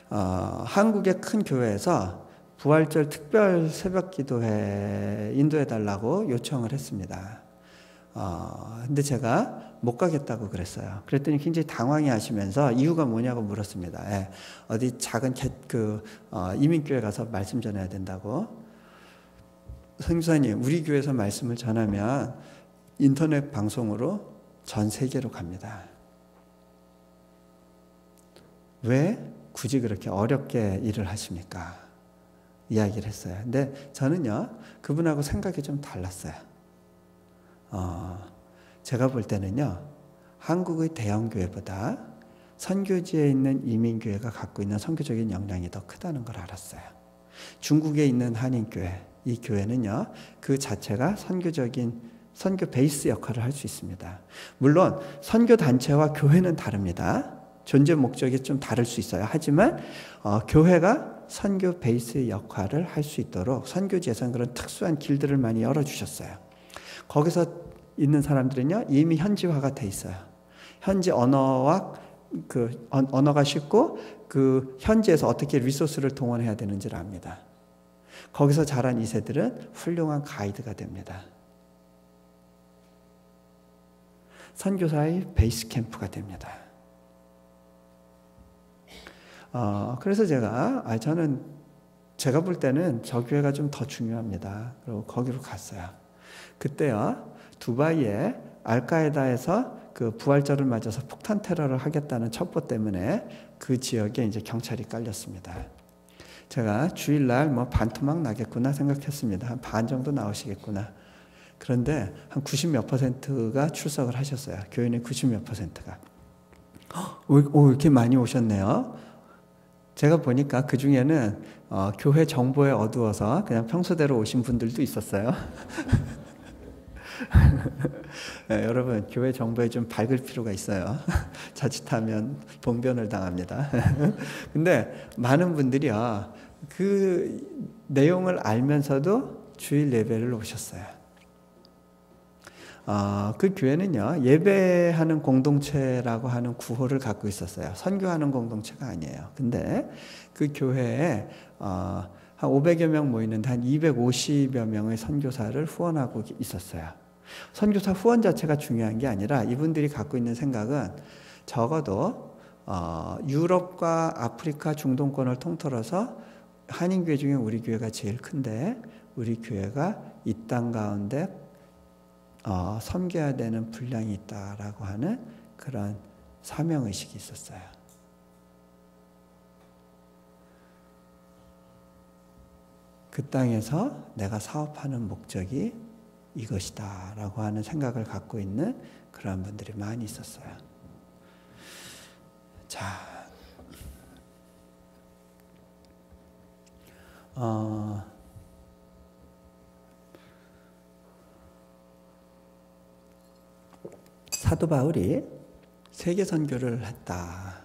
한국의 큰 교회에서 부활절 특별 새벽 기도회 인도해 달라고 요청을 했습니다. 근데 제가 못 가겠다고 그랬어요. 그랬더니 굉장히 당황해 하시면서 이유가 뭐냐고 물었습니다. 예, 어디 작은 이민교회 가서 말씀 전해야 된다고. 선교사님, 우리 교회에서 말씀을 전하면 인터넷 방송으로 전 세계로 갑니다. 왜 굳이 그렇게 어렵게 일을 하십니까? 이야기를 했어요. 근데 저는요, 그분하고 생각이 좀 달랐어요. 제가 볼 때는요, 한국의 대형교회보다 선교지에 있는 이민교회가 갖고 있는 선교적인 역량이 더 크다는 걸 알았어요. 중국에 있는 한인교회, 이 교회는요, 그 자체가 선교 베이스 역할을 할 수 있습니다. 물론 선교단체와 교회는 다릅니다. 존재 목적이 좀 다를 수 있어요. 하지만 교회가 선교 베이스 역할을 할 수 있도록 선교지에서는 그런 특수한 길들을 많이 열어주셨어요. 거기서 있는 사람들은요, 이미 현지화가 돼 있어요. 현지 언어가 쉽고 그 현지에서 어떻게 리소스를 동원해야 되는지를 압니다. 거기서 자란 2세들은 훌륭한 가이드가 됩니다. 선교사의 베이스 캠프가 됩니다. 그래서 제가 볼 때는 저 교회가 좀 더 중요합니다. 그리고 거기로 갔어요. 그때요, 두바이에 알카에다에서 그 부활절을 맞아서 폭탄 테러를 하겠다는 첩보 때문에 그 지역에 이제 경찰이 깔렸습니다. 제가 주일날 반토막 나겠구나 생각했습니다. 한 반 정도 나오시겠구나. 그런데 한 90몇 %가 출석을 하셨어요. 교인의 90몇 %가. 이렇게 많이 오셨네요. 제가 보니까 그 중에는 교회 정보에 어두워서 그냥 평소대로 오신 분들도 있었어요. 네, 여러분, 교회 정보에 좀 밝을 필요가 있어요. 자칫하면 봉변을 당합니다. 근데 많은 분들이요, 그 내용을 알면서도 주일 예배를 오셨어요. 그 교회는요, 예배하는 공동체라고 하는 구호를 갖고 있었어요. 선교하는 공동체가 아니에요. 근데 그 교회에 한 500여 명 모이는데 한 250여 명의 선교사를 후원하고 있었어요. 선교사 후원 자체가 중요한 게 아니라 이분들이 갖고 있는 생각은 적어도 유럽과 아프리카 중동권을 통틀어서 한인교회 중에 우리 교회가 제일 큰데 우리 교회가 이 땅 가운데 섬겨야 되는 분량이 있다라고 하는 그런 사명의식이 있었어요. 그 땅에서 내가 사업하는 목적이 이것이다 라고 하는 생각을 갖고 있는 그런 분들이 많이 있었어요. 자, 사도 바울이 세계 선교를 했다.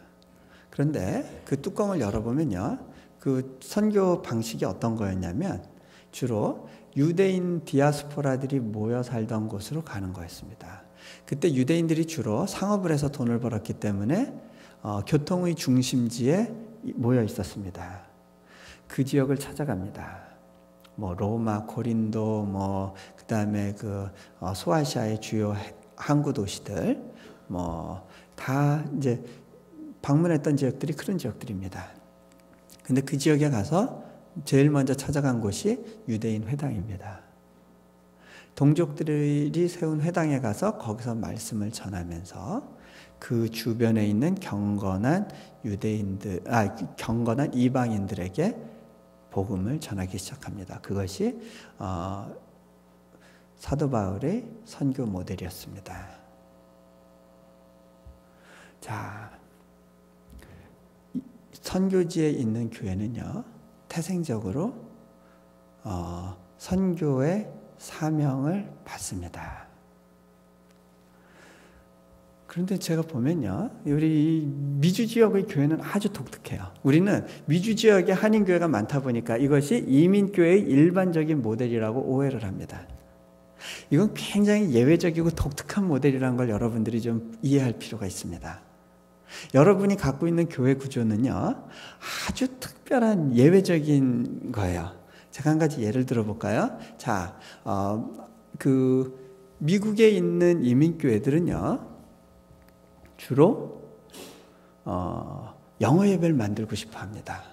그런데 그 뚜껑을 열어보면요, 그 선교 방식이 어떤 거였냐면 주로 유대인 디아스포라들이 모여 살던 곳으로 가는 거였습니다. 그때 유대인들이 주로 상업을 해서 돈을 벌었기 때문에 교통의 중심지에 모여 있었습니다. 그 지역을 찾아갑니다. 뭐 로마, 고린도, 뭐 그다음에 그 소아시아의 주요 항구 도시들 뭐 다 이제 방문했던 지역들이 그런 지역들입니다. 근데 그 지역에 가서 제일 먼저 찾아간 곳이 유대인 회당입니다. 동족들이 세운 회당에 가서 거기서 말씀을 전하면서 그 주변에 있는 경건한 경건한 이방인들에게 복음을 전하기 시작합니다. 그것이 사도 바울의 선교 모델이었습니다. 자, 선교지에 있는 교회는요, 태생적으로 선교의 사명을 받습니다. 그런데 제가 보면요, 우리 미주 지역의 교회는 아주 독특해요. 우리는 미주 지역에 한인교회가 많다 보니까 이것이 이민교회의 일반적인 모델이라고 오해를 합니다. 이건 굉장히 예외적이고 독특한 모델이라는 걸 여러분들이 좀 이해할 필요가 있습니다. 여러분이 갖고 있는 교회 구조는요, 아주 특별한 예외적인 거예요. 제가 한 가지 예를 들어볼까요? 자, 미국에 있는 이민교회들은요, 주로 영어 예배를 만들고 싶어 합니다.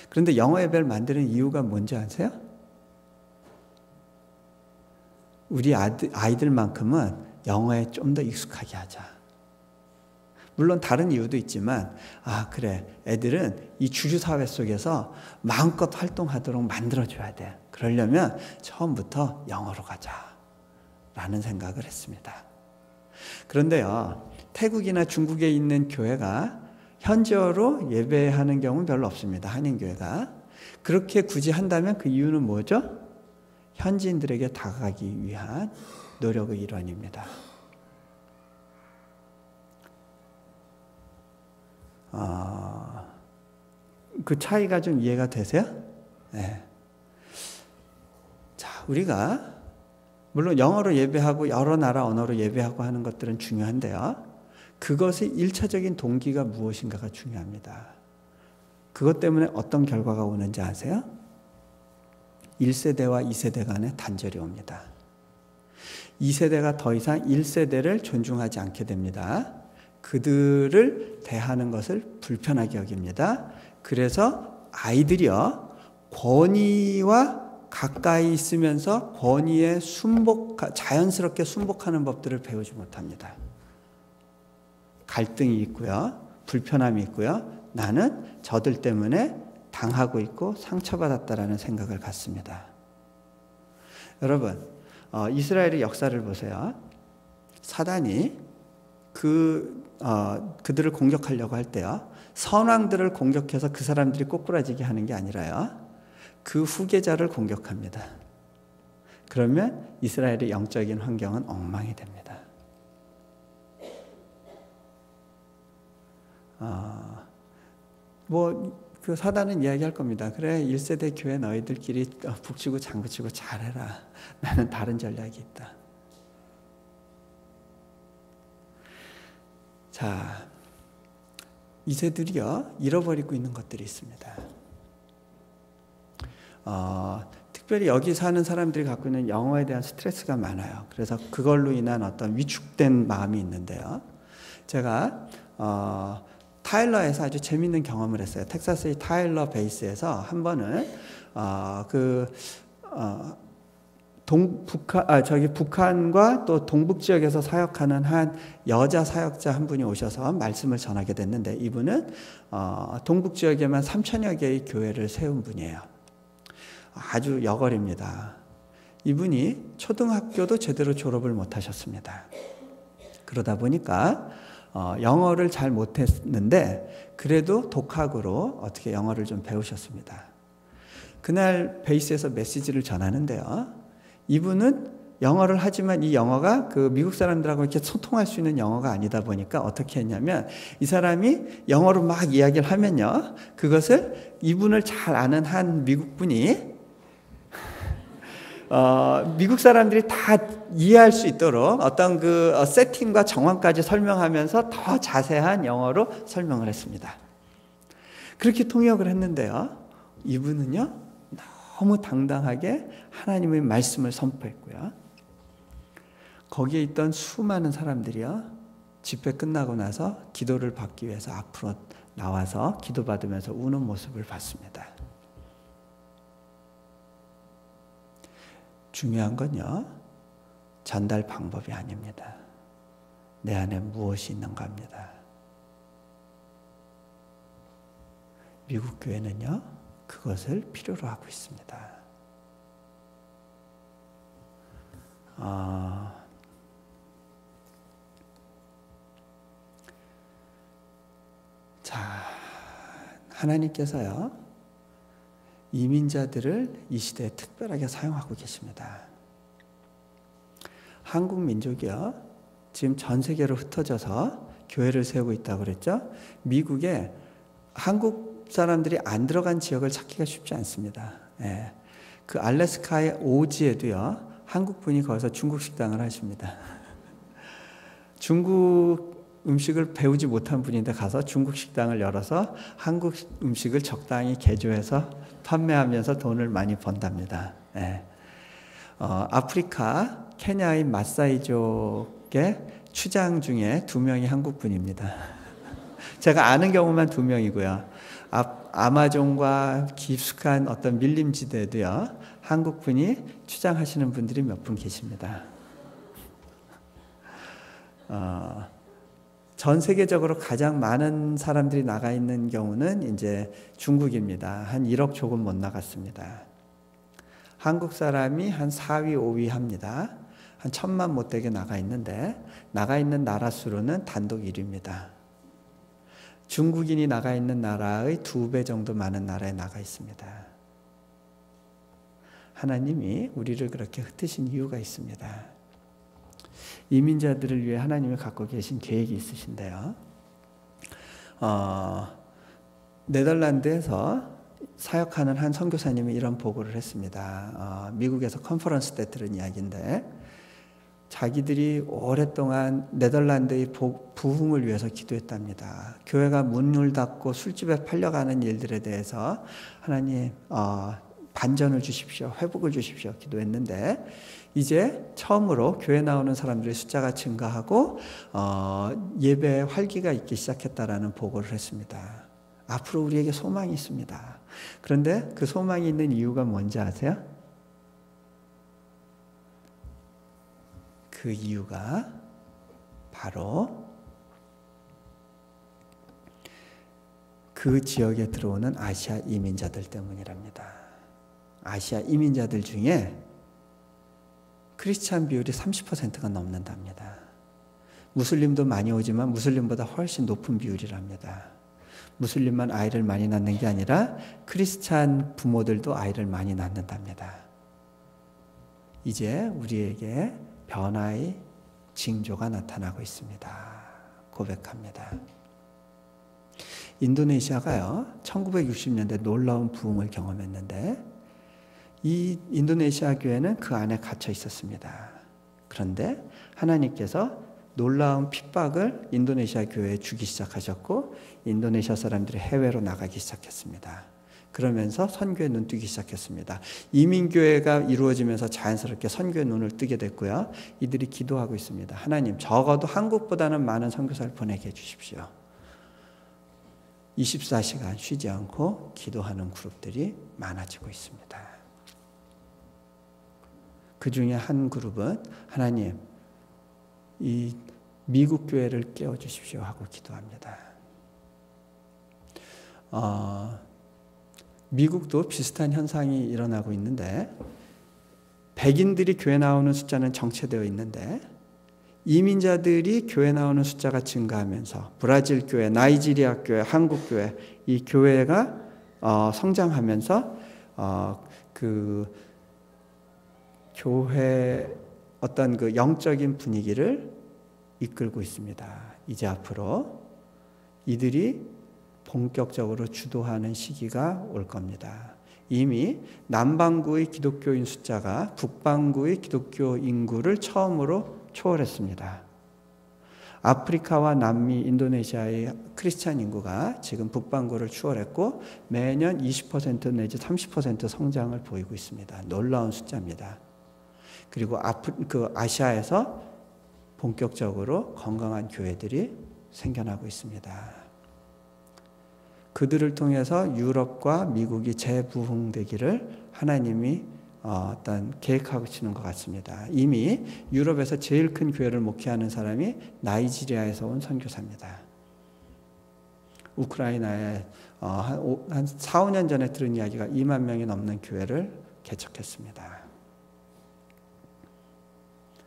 그런데 영어 예배를 만드는 이유가 뭔지 아세요? 우리 아이들만큼은 영어에 좀 더 익숙하게 하자. 물론 다른 이유도 있지만, 그래, 애들은 이 주류사회 속에서 마음껏 활동하도록 만들어줘야 돼. 그러려면 처음부터 영어로 가자 라는 생각을 했습니다. 그런데요, 태국이나 중국에 있는 교회가 현지어로 예배하는 경우는 별로 없습니다. 한인교회가. 그렇게 굳이 한다면 그 이유는 뭐죠? 현지인들에게 다가가기 위한 노력의 일환입니다. 그 차이가 좀 이해가 되세요? 네. 자, 우리가 물론 영어로 예배하고 여러 나라 언어로 예배하고 하는 것들은 중요한데요. 그것의 1차적인 동기가 무엇인가가 중요합니다. 그것 때문에 어떤 결과가 오는지 아세요? 1세대와 2세대 간에 단절이 옵니다. 2세대가 더 이상 1세대를 존중하지 않게 됩니다. 그들을 대하는 것을 불편하게 여깁니다. 그래서 아이들이요, 권위와 가까이 있으면서 권위에 자연스럽게 순복하는 법들을 배우지 못합니다. 갈등이 있고요, 불편함이 있고요, 나는 저들 때문에 당하고 있고 상처받았다라는 생각을 갖습니다. 여러분, 이스라엘의 역사를 보세요. 사단이 그들을 공격하려고 할 때요, 선왕들을 공격해서 그 사람들이 꼬꾸라지게 하는 게 아니라요, 그 후계자를 공격합니다. 그러면 이스라엘의 영적인 환경은 엉망이 됩니다. 그 사단은 이야기할 겁니다. 그래, 1세대 교회 너희들끼리 북치고 장구치고 잘해라. 나는 다른 전략이 있다. 자, 2세들이요, 잃어버리고 있는 것들이 있습니다. 특별히 여기 사는 사람들이 갖고 있는 영어에 대한 스트레스가 많아요. 그래서 그걸로 인한 어떤 위축된 마음이 있는데요. 제가 타일러에서 아주 재밌는 경험을 했어요. 텍사스의 타일러 베이스에서 한 번은 북한과 또 동북 지역에서 사역하는 한 여자 사역자 한 분이 오셔서 말씀을 전하게 됐는데, 이분은 동북 지역에만 3,000여 개의 교회를 세운 분이에요. 아주 여걸입니다. 이분이 초등학교도 제대로 졸업을 못하셨습니다. 그러다 보니까 영어를 잘 못했는데 그래도 독학으로 어떻게 영어를 좀 배우셨습니다. 그날 베이스에서 메시지를 전하는데요, 이분은 영어를 하지만 이 영어가 그 미국 사람들하고 이렇게 소통할 수 있는 영어가 아니다 보니까 어떻게 했냐면, 이 사람이 영어로 막 이야기를 하면요, 그것을 이분을 잘 아는 한 미국 분이 미국 사람들이 다 이해할 수 있도록 어떤 그 세팅과 정황까지 설명하면서 더 자세한 영어로 설명을 했습니다. 그렇게 통역을 했는데요, 이분은요, 너무 당당하게 하나님의 말씀을 선포했고요. 거기에 있던 수많은 사람들이요, 집회 끝나고 나서 기도를 받기 위해서 앞으로 나와서 기도받으면서 우는 모습을 봤습니다. 중요한 건요, 전달 방법이 아닙니다. 내 안에 무엇이 있는가 합니다. 미국 교회는요, 그것을 필요로 하고 있습니다. 자, 하나님께서요, 이민자들을 이 시대에 특별하게 사용하고 계십니다. 한국 민족이요, 지금 전 세계로 흩어져서 교회를 세우고 있다고 그랬죠. 미국에 한국 사람들이 안 들어간 지역을 찾기가 쉽지 않습니다. 예. 그 알래스카의 오지에도요, 한국 분이 거기서 중국 식당을 하십니다. 중국 음식을 배우지 못한 분인데 가서 중국 식당을 열어서 한국 음식을 적당히 개조해서 판매하면서 돈을 많이 번답니다. 예. 아프리카 케냐의 마사이족의 추장 중에 2명이 한국 분입니다. 제가 아는 경우만 2명이고요. 아마존과 깊숙한 어떤 밀림지대도요, 한국 분이 추장하시는 분들이 몇 분 계십니다. 전 세계적으로 가장 많은 사람들이 나가 있는 경우는 이제 중국입니다. 한 1억 조금 못 나갔습니다. 한국 사람이 한 4위, 5위 합니다. 한 1,000만 못되게 나가 있는데, 나가 있는 나라 수로는 단독 1위입니다. 중국인이 나가 있는 나라의 2배 정도 많은 나라에 나가 있습니다. 하나님이 우리를 그렇게 흩으신 이유가 있습니다. 이민자들을 위해 하나님이 갖고 계신 계획이 있으신데요. 네덜란드에서 사역하는 한 선교사님이 이런 보고를 했습니다. 미국에서 컨퍼런스 때 들은 이야기인데, 자기들이 오랫동안 네덜란드의 부흥을 위해서 기도했답니다. 교회가 문을 닫고 술집에 팔려가는 일들에 대해서 하나님 반전을 주십시오, 회복을 주십시오 기도했는데, 이제 처음으로 교회 나오는 사람들의 숫자가 증가하고 예배에 활기가 있기 시작했다라는 보고를 했습니다. 앞으로 우리에게 소망이 있습니다. 그런데 그 소망이 있는 이유가 뭔지 아세요? 그 이유가 바로 그 지역에 들어오는 아시아 이민자들 때문이랍니다. 아시아 이민자들 중에 크리스찬 비율이 30%가 넘는답니다. 무슬림도 많이 오지만 무슬림보다 훨씬 높은 비율이랍니다. 무슬림만 아이를 많이 낳는 게 아니라 크리스찬 부모들도 아이를 많이 낳는답니다. 이제 우리에게 변화의 징조가 나타나고 있습니다. 고백합니다. 인도네시아가요, 1960년대 놀라운 부흥을 경험했는데, 이 인도네시아 교회는 그 안에 갇혀 있었습니다. 그런데 하나님께서 놀라운 핍박을 인도네시아 교회에 주기 시작하셨고, 인도네시아 사람들이 해외로 나가기 시작했습니다. 그러면서 선교의 눈 뜨기 시작했습니다. 이민교회가 이루어지면서 자연스럽게 선교의 눈을 뜨게 됐고요. 이들이 기도하고 있습니다. 하나님, 적어도 한국보다는 많은 선교사를 보내게 해주십시오. 24시간 쉬지 않고 기도하는 그룹들이 많아지고 있습니다. 그 중에 한 그룹은 하나님, 이 미국 교회를 깨워주십시오 하고 기도합니다. 미국도 비슷한 현상이 일어나고 있는데, 백인들이 교회 나오는 숫자는 정체되어 있는데, 이민자들이 교회 나오는 숫자가 증가하면서 브라질 교회, 나이지리아 교회, 한국 교회, 이 교회가 성장하면서 그 교회 어떤 그 영적인 분위기를 이끌고 있습니다. 이제 앞으로 이들이 본격적으로 주도하는 시기가 올 겁니다. 이미 남반구의 기독교인 숫자가 북반구의 기독교 인구를 처음으로 초월했습니다. 아프리카와 남미, 인도네시아의 크리스찬 인구가 지금 북반구를 추월했고 매년 20% 내지 30% 성장을 보이고 있습니다. 놀라운 숫자입니다. 그리고 아시아에서 본격적으로 건강한 교회들이 생겨나고 있습니다. 그들을 통해서 유럽과 미국이 재부흥되기를 하나님이 어떤 계획하고 계시는 것 같습니다. 이미 유럽에서 제일 큰 교회를 목회하는 사람이 나이지리아에서 온 선교사입니다. 우크라이나에 한 4, 5년 전에 들은 이야기가 2만 명이 넘는 교회를 개척했습니다.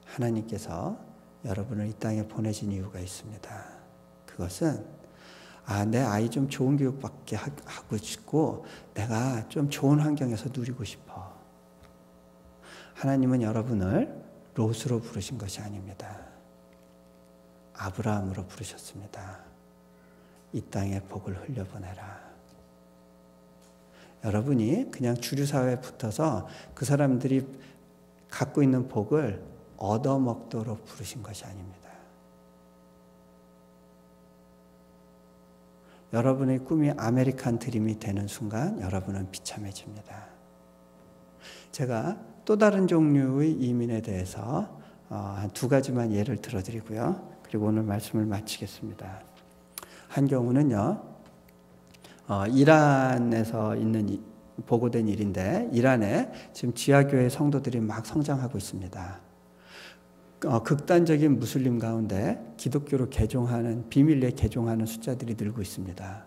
하나님께서 여러분을 이 땅에 보내신 이유가 있습니다. 그것은 내 아이 좀 좋은 교육받게 하고 싶고 내가 좀 좋은 환경에서 누리고 싶어. 하나님은 여러분을 롯으로 부르신 것이 아닙니다. 아브라함으로 부르셨습니다. 이 땅에 복을 흘려보내라. 여러분이 그냥 주류사회에 붙어서 그 사람들이 갖고 있는 복을 얻어먹도록 부르신 것이 아닙니다. 여러분의 꿈이 아메리칸 드림이 되는 순간 여러분은 비참해집니다. 제가 또 다른 종류의 이민에 대해서 한 2가지만 예를 들어드리고요. 그리고 오늘 말씀을 마치겠습니다. 한 경우는요, 이란에서 있는 보고된 일인데, 이란에 지금 지하교회 성도들이 막 성장하고 있습니다. 극단적인 무슬림 가운데 기독교로 개종하는, 비밀리에 개종하는 숫자들이 늘고 있습니다.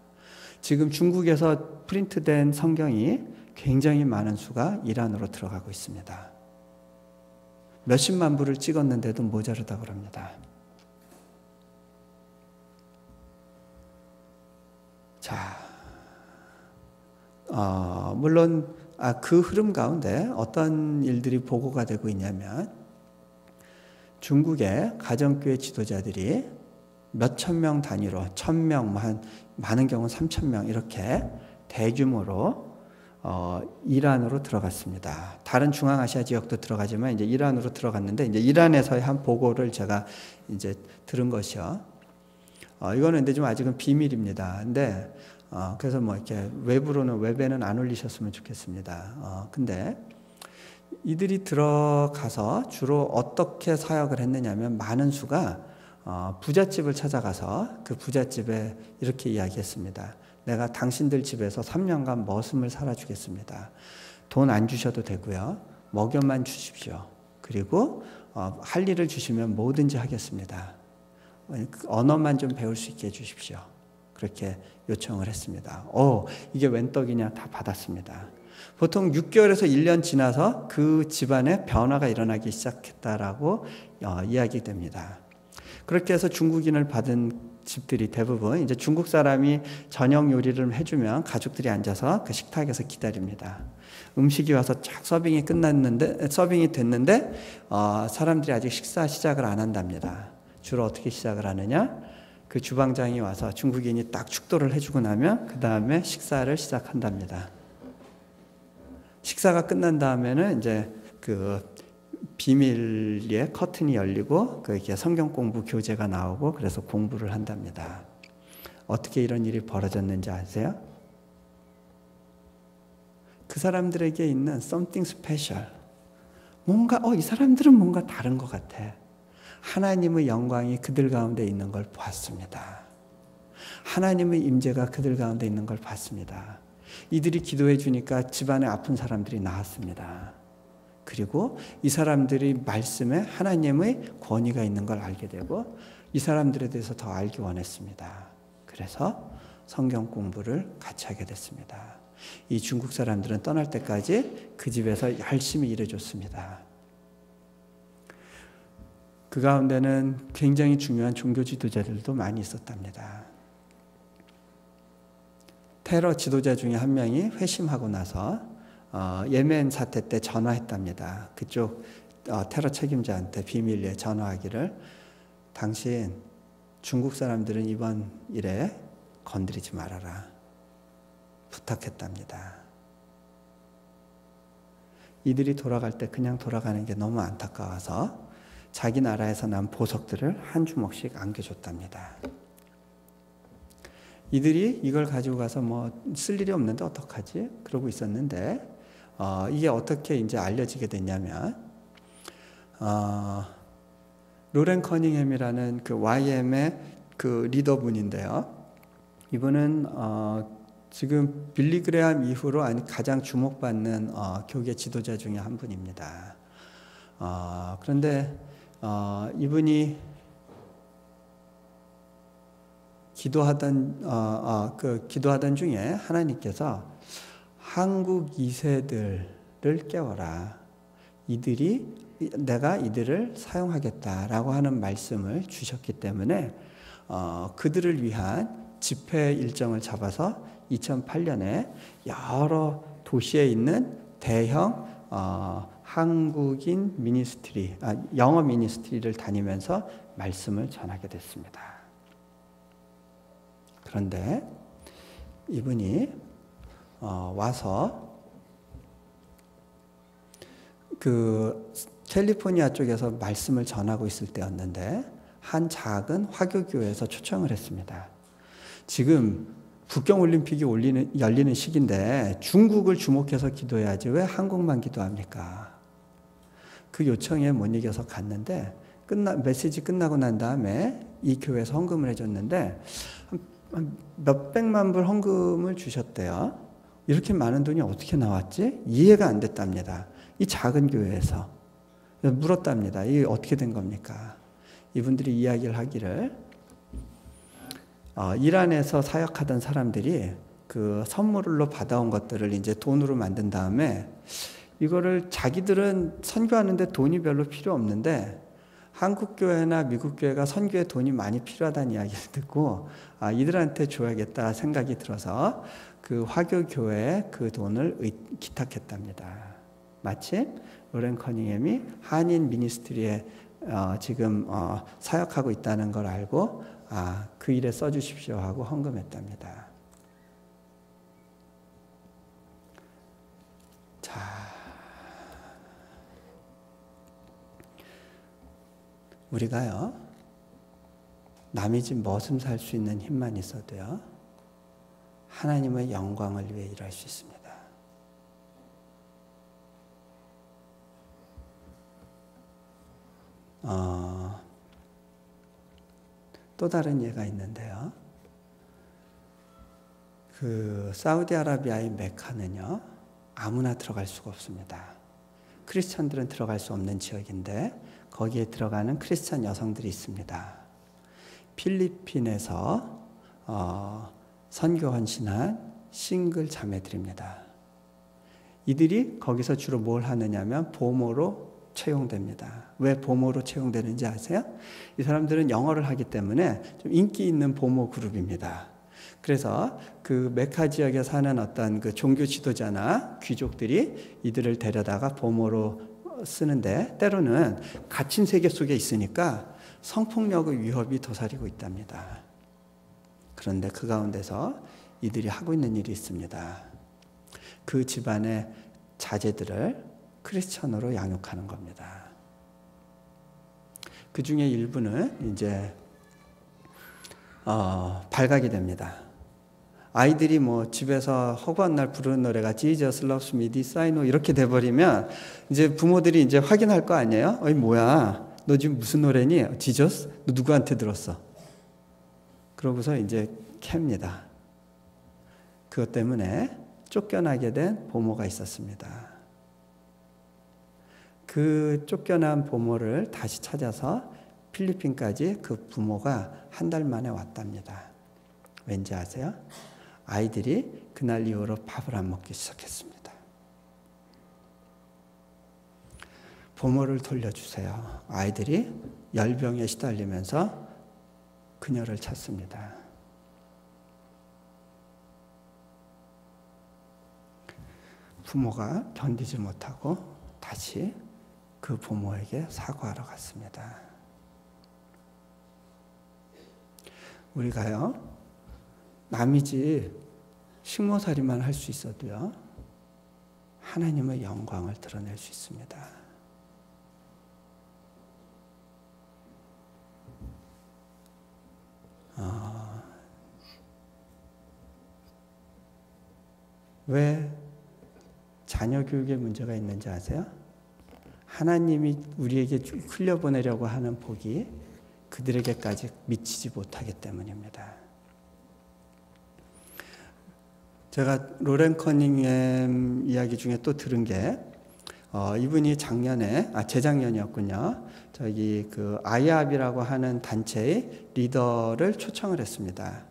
지금 중국에서 프린트된 성경이 굉장히 많은 수가 이란으로 들어가고 있습니다. 몇십만 부를 찍었는데도 모자르다고 합니다. 자, 물론 그 흐름 가운데 어떤 일들이 보고가 되고 있냐면 중국의 가정교회 지도자들이 몇천 명 단위로 1,000명, 많은 경우는 3,000명 이렇게 대규모로 이란으로 들어갔습니다. 다른 중앙아시아 지역도 들어가지만 이제 이란으로 들어갔는데 이제 이란에서의 한 보고를 제가 이제 들은 것이요. 이거는 근데 좀 아직은 비밀입니다. 근데 그래서 뭐 이렇게 외부에는 안 올리셨으면 좋겠습니다. 근데 이들이 들어가서 주로 어떻게 사역을 했느냐면 많은 수가 부잣집을 찾아가서 그 부잣집에 이렇게 이야기했습니다. 내가 당신들 집에서 3년간 머슴을 살아주겠습니다. 돈 안 주셔도 되고요. 먹여만 주십시오. 그리고 할 일을 주시면 뭐든지 하겠습니다. 언어만 좀 배울 수 있게 해주십시오. 그렇게 요청을 했습니다. 이게 웬 떡이냐 다 받았습니다. 보통 6개월에서 1년 지나서 그 집안에 변화가 일어나기 시작했다라고 이야기됩니다. 그렇게 해서 중국인을 받은 집들이 대부분 이제 중국 사람이 저녁 요리를 해주면 가족들이 앉아서 그 식탁에서 기다립니다. 음식이 와서 쫙 서빙이 됐는데 사람들이 아직 식사 시작을 안 한답니다. 주로 어떻게 시작을 하느냐? 그 주방장이 와서 중국인이 딱 축도를 해주고 나면 그 다음에 식사를 시작한답니다. 식사가 끝난 다음에는 이제 그 비밀리에 커튼이 열리고 그게 성경 공부 교재가 나오고 그래서 공부를 한답니다. 어떻게 이런 일이 벌어졌는지 아세요? 그 사람들에게 있는 something special, 뭔가 이 사람들은 뭔가 다른 것 같아. 하나님의 영광이 그들 가운데 있는 걸 봤습니다. 하나님의 임재가 그들 가운데 있는 걸 봤습니다. 이들이 기도해 주니까 집안에 아픈 사람들이 나았습니다. 그리고 이 사람들이 말씀에 하나님의 권위가 있는 걸 알게 되고 이 사람들에 대해서 더 알기 원했습니다. 그래서 성경 공부를 같이 하게 됐습니다. 이 중국 사람들은 떠날 때까지 그 집에서 열심히 일해줬습니다. 그 가운데는 굉장히 중요한 종교 지도자들도 많이 있었답니다. 테러 지도자 중에 한 명이 회심하고 나서 예멘 사태 때 전화했답니다. 그쪽 테러 책임자한테 비밀리에 전화하기를 당신 중국 사람들은 이번 일에 건드리지 말아라 부탁했답니다. 이들이 돌아갈 때 그냥 돌아가는 게 너무 안타까워서 자기 나라에서 난 보석들을 한 주먹씩 안겨줬답니다. 이들이 이걸 가지고 가서 뭐 쓸 일이 없는데 어떡하지? 그러고 있었는데 이게 어떻게 이제 알려지게 됐냐면 로렌 커닝햄이라는 그 YM의 그 리더분인데요. 이분은 지금 빌리 그레함 이후로 가장 주목받는 교계 지도자 중에 한 분입니다. 그런데 이분이 기도하던 중에 하나님께서 한국 2세들을 깨워라. 내가 이들을 사용하겠다라고 하는 말씀을 주셨기 때문에 그들을 위한 집회 일정을 잡아서 2008년에 여러 도시에 있는 대형 한국인 미니스트리, 영어 미니스트리를 다니면서 말씀을 전하게 됐습니다. 그런데 이분이 와서 그 캘리포니아 쪽에서 말씀을 전하고 있을 때였는데 한 작은 화교교회에서 초청을 했습니다. 지금 북경올림픽이 열리는 시기인데 중국을 주목해서 기도해야지 왜 한국만 기도합니까? 그 요청에 못 이겨서 갔는데 메시지 끝나고 난 다음에 이 교회에서 헌금을 해줬는데 몇백만 불 헌금을 주셨대요. 이렇게 많은 돈이 어떻게 나왔지? 이해가 안 됐답니다. 이 작은 교회에서 물었답니다. 이게 어떻게 된 겁니까? 이분들이 이야기를 하기를 이란에서 사역하던 사람들이 그 선물로 받아온 것들을 이제 돈으로 만든 다음에 이거를 자기들은 선교하는데 돈이 별로 필요 없는데 한국 교회나 미국 교회가 선교에 돈이 많이 필요하다는 이야기를 듣고 이들한테 줘야겠다 생각이 들어서 그 화교 교회에 그 돈을 기탁했답니다. 마침 로렌 커닝햄이 한인 미니스트리에 지금 사역하고 있다는 걸 알고 그 일에 써주십시오 하고 헌금했답니다. 자, 우리가요 남의 집 머슴 살 수 있는 힘만 있어도요 하나님의 영광을 위해 일할 수 있습니다. 또 다른 예가 있는데요. 그 사우디아라비아의 메카는요 아무나 들어갈 수가 없습니다. 크리스천들은 들어갈 수 없는 지역인데 거기에 들어가는 크리스천 여성들이 있습니다. 필리핀에서 선교 헌신한 싱글 자매들입니다. 이들이 거기서 주로 뭘 하느냐면 보모로 채용됩니다. 왜 보모로 채용되는지 아세요? 이 사람들은 영어를 하기 때문에 좀 인기 있는 보모 그룹입니다. 그래서 그 메카 지역에 사는 어떤 그 종교 지도자나 귀족들이 이들을 데려다가 보모로 쓰는데 때로는 갇힌 세계 속에 있으니까 성폭력의 위협이 도사리고 있답니다. 그런데 그 가운데서 이들이 하고 있는 일이 있습니다. 그 집안의 자제들을 크리스천으로 양육하는 겁니다. 그 중에 일부는 이제 발각이 됩니다. 아이들이 뭐 집에서 허구한 날 부르는 노래가 Jesus loves me, this I know 이렇게 돼버리면 이제 부모들이 이제 확인할 거 아니에요? 어이 뭐야? 너 지금 무슨 노래니? Jesus? 너 누구한테 들었어? 그러고서 이제 캡니다. 그것 때문에 쫓겨나게 된 보모가 있었습니다. 그 쫓겨난 보모를 다시 찾아서 필리핀까지 그 부모가 한 달 만에 왔답니다. 왠지 아세요? 아이들이 그날 이후로 밥을 안 먹기 시작했습니다. 보모를 돌려주세요. 아이들이 열병에 시달리면서 그녀를 찾습니다. 부모가 견디지 못하고 다시 그 부모에게 사과하러 갔습니다. 우리가요, 남의 집 식모살이만 할 수 있어도요, 하나님의 영광을 드러낼 수 있습니다. 왜 자녀 교육에 문제가 있는지 아세요? 하나님이 우리에게 흘려보내려고 하는 복이 그들에게까지 미치지 못하기 때문입니다. 제가 로렌 커닝햄 이야기 중에 또 들은 게 이분이 재작년이었군요. 저기 아이압이라고 하는 단체의 리더를 초청을 했습니다.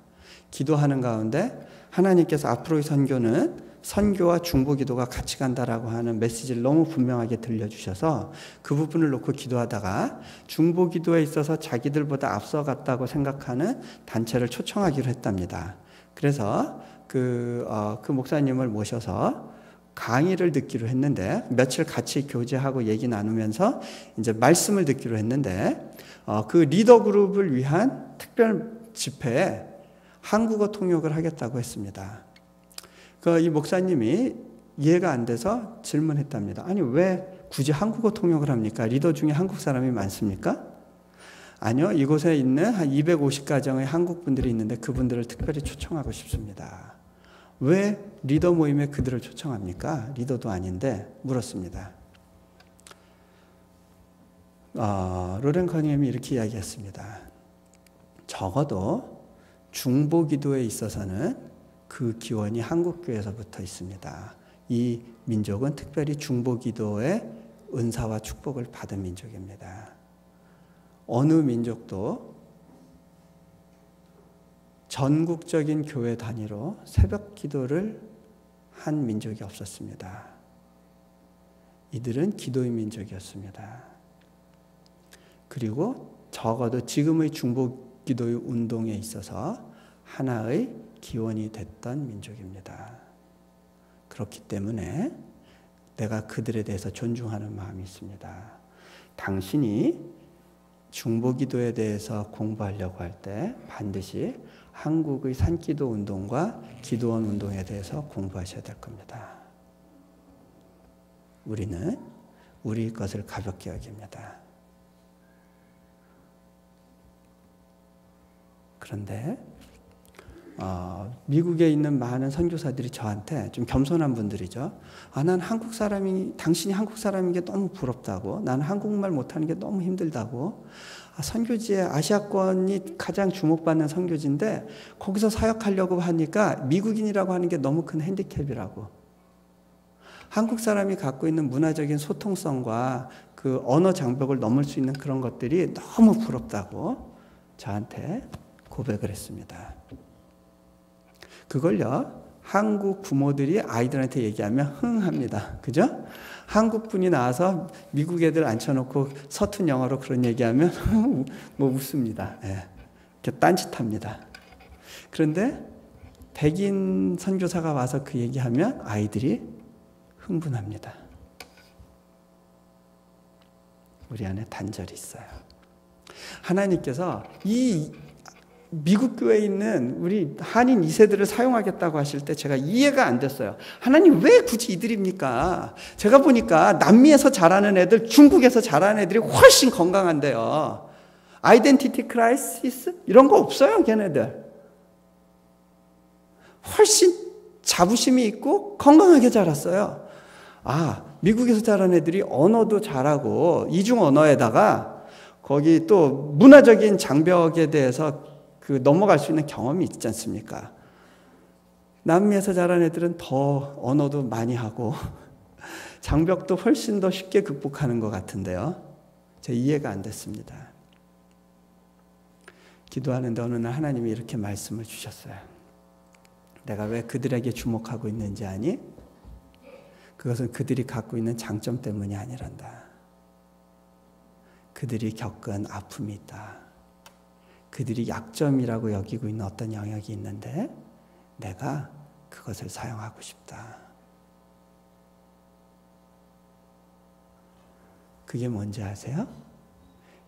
기도하는 가운데 하나님께서 앞으로의 선교는 선교와 중보기도가 같이 간다라고 하는 메시지를 너무 분명하게 들려주셔서 그 부분을 놓고 기도하다가 중보기도에 있어서 자기들보다 앞서갔다고 생각하는 단체를 초청하기로 했답니다. 그래서 그 목사님을 모셔서 강의를 듣기로 했는데 며칠 같이 교제하고 얘기 나누면서 이제 말씀을 듣기로 했는데 그 리더 그룹을 위한 특별 집회에 한국어 통역을 하겠다고 했습니다. 이 목사님이 이해가 안 돼서 질문했답니다. 아니 왜 굳이 한국어 통역을 합니까? 리더 중에 한국 사람이 많습니까? 아니요. 이곳에 있는 한 250가정의 한국 분들이 있는데 그분들을 특별히 초청하고 싶습니다. 왜 리더 모임에 그들을 초청합니까? 리더도 아닌데 물었습니다. 로렌 커닝햄이 이렇게 이야기했습니다. 적어도 중보기도에 있어서는 그 기원이 한국교회에서부터 있습니다. 이 민족은 특별히 중보기도의 은사와 축복을 받은 민족입니다. 어느 민족도 전국적인 교회 단위로 새벽 기도를 한 민족이 없었습니다. 이들은 기도의 민족이었습니다. 그리고 적어도 지금의 중보기도의 운동에 있어서 하나의 기원이 됐던 민족입니다. 그렇기 때문에 내가 그들에 대해서 존중하는 마음이 있습니다. 당신이 중보기도에 대해서 공부하려고 할 때 반드시 한국의 산기도 운동과 기도원 운동에 대해서 공부하셔야 될 겁니다. 우리는 우리 것을 가볍게 여깁니다. 그런데 미국에 있는 많은 선교사들이 저한테 좀 겸손한 분들이죠. 난 한국 사람이, 당신이 한국 사람인 게 너무 부럽다고, 나는 한국말 못하는 게 너무 힘들다고, 선교지에 아시아권이 가장 주목받는 선교지인데 거기서 사역하려고 하니까 미국인이라고 하는 게 너무 큰 핸디캡이라고. 한국 사람이 갖고 있는 문화적인 소통성과 그 언어 장벽을 넘을 수 있는 그런 것들이 너무 부럽다고 저한테 고백을 했습니다. 그걸요, 한국 부모들이 아이들한테 얘기하면 흥합니다. 그죠? 한국 분이 나와서 미국 애들 앉혀놓고 서툰 영어로 그런 얘기하면 뭐 웃습니다. 예. 이렇게 딴짓합니다. 그런데 백인 선교사가 와서 그 얘기하면 아이들이 흥분합니다. 우리 안에 단절이 있어요. 하나님께서 이 미국 교회에 있는 우리 한인 2세들을 사용하겠다고 하실 때 제가 이해가 안 됐어요. 하나님 왜 굳이 이들입니까? 제가 보니까 남미에서 자라는 애들, 중국에서 자라는 애들이 훨씬 건강한데요. 아이덴티티 크라이시스? 이런 거 없어요, 걔네들. 훨씬 자부심이 있고 건강하게 자랐어요. 미국에서 자란 애들이 언어도 잘하고 이중 언어에다가 거기 또 문화적인 장벽에 대해서 넘어갈 수 있는 경험이 있지 않습니까? 남미에서 자란 애들은 더 언어도 많이 하고 장벽도 훨씬 더 쉽게 극복하는 것 같은데요. 제 이해가 안 됐습니다. 기도하는데 어느 날 하나님이 이렇게 말씀을 주셨어요. 내가 왜 그들에게 주목하고 있는지 아니? 그것은 그들이 갖고 있는 장점 때문이 아니란다. 그들이 겪은 아픔이 있다. 그들이 약점이라고 여기고 있는 어떤 영역이 있는데 내가 그것을 사용하고 싶다. 그게 뭔지 아세요?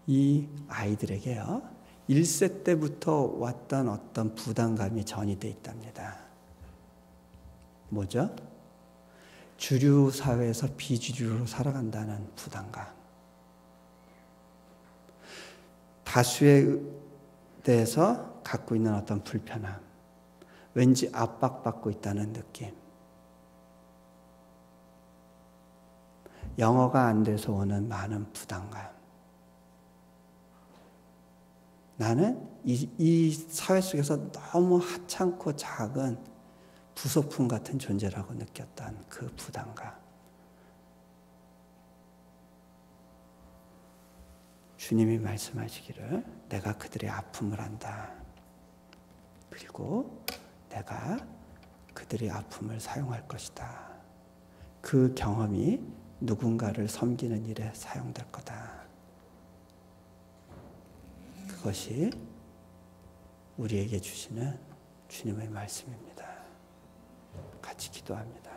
이 아이들에게요, 1세 때부터 왔던 어떤 부담감이 전이되어 있답니다. 뭐죠? 주류 사회에서 비주류로 살아간다는 부담감. 다수에 대해서 갖고 있는 어떤 불편함. 왠지 압박받고 있다는 느낌. 영어가 안 돼서 오는 많은 부담감. 나는 이 사회 속에서 너무 하찮고 작은 부속품 같은 존재라고 느꼈던 그 부담감. 주님이 말씀하시기를 내가 그들의 아픔을 안다. 그리고 내가 그들의 아픔을 사용할 것이다. 그 경험이 누군가를 섬기는 일에 사용될 거다. 그것이 우리에게 주시는 주님의 말씀입니다. 같이 기도합니다.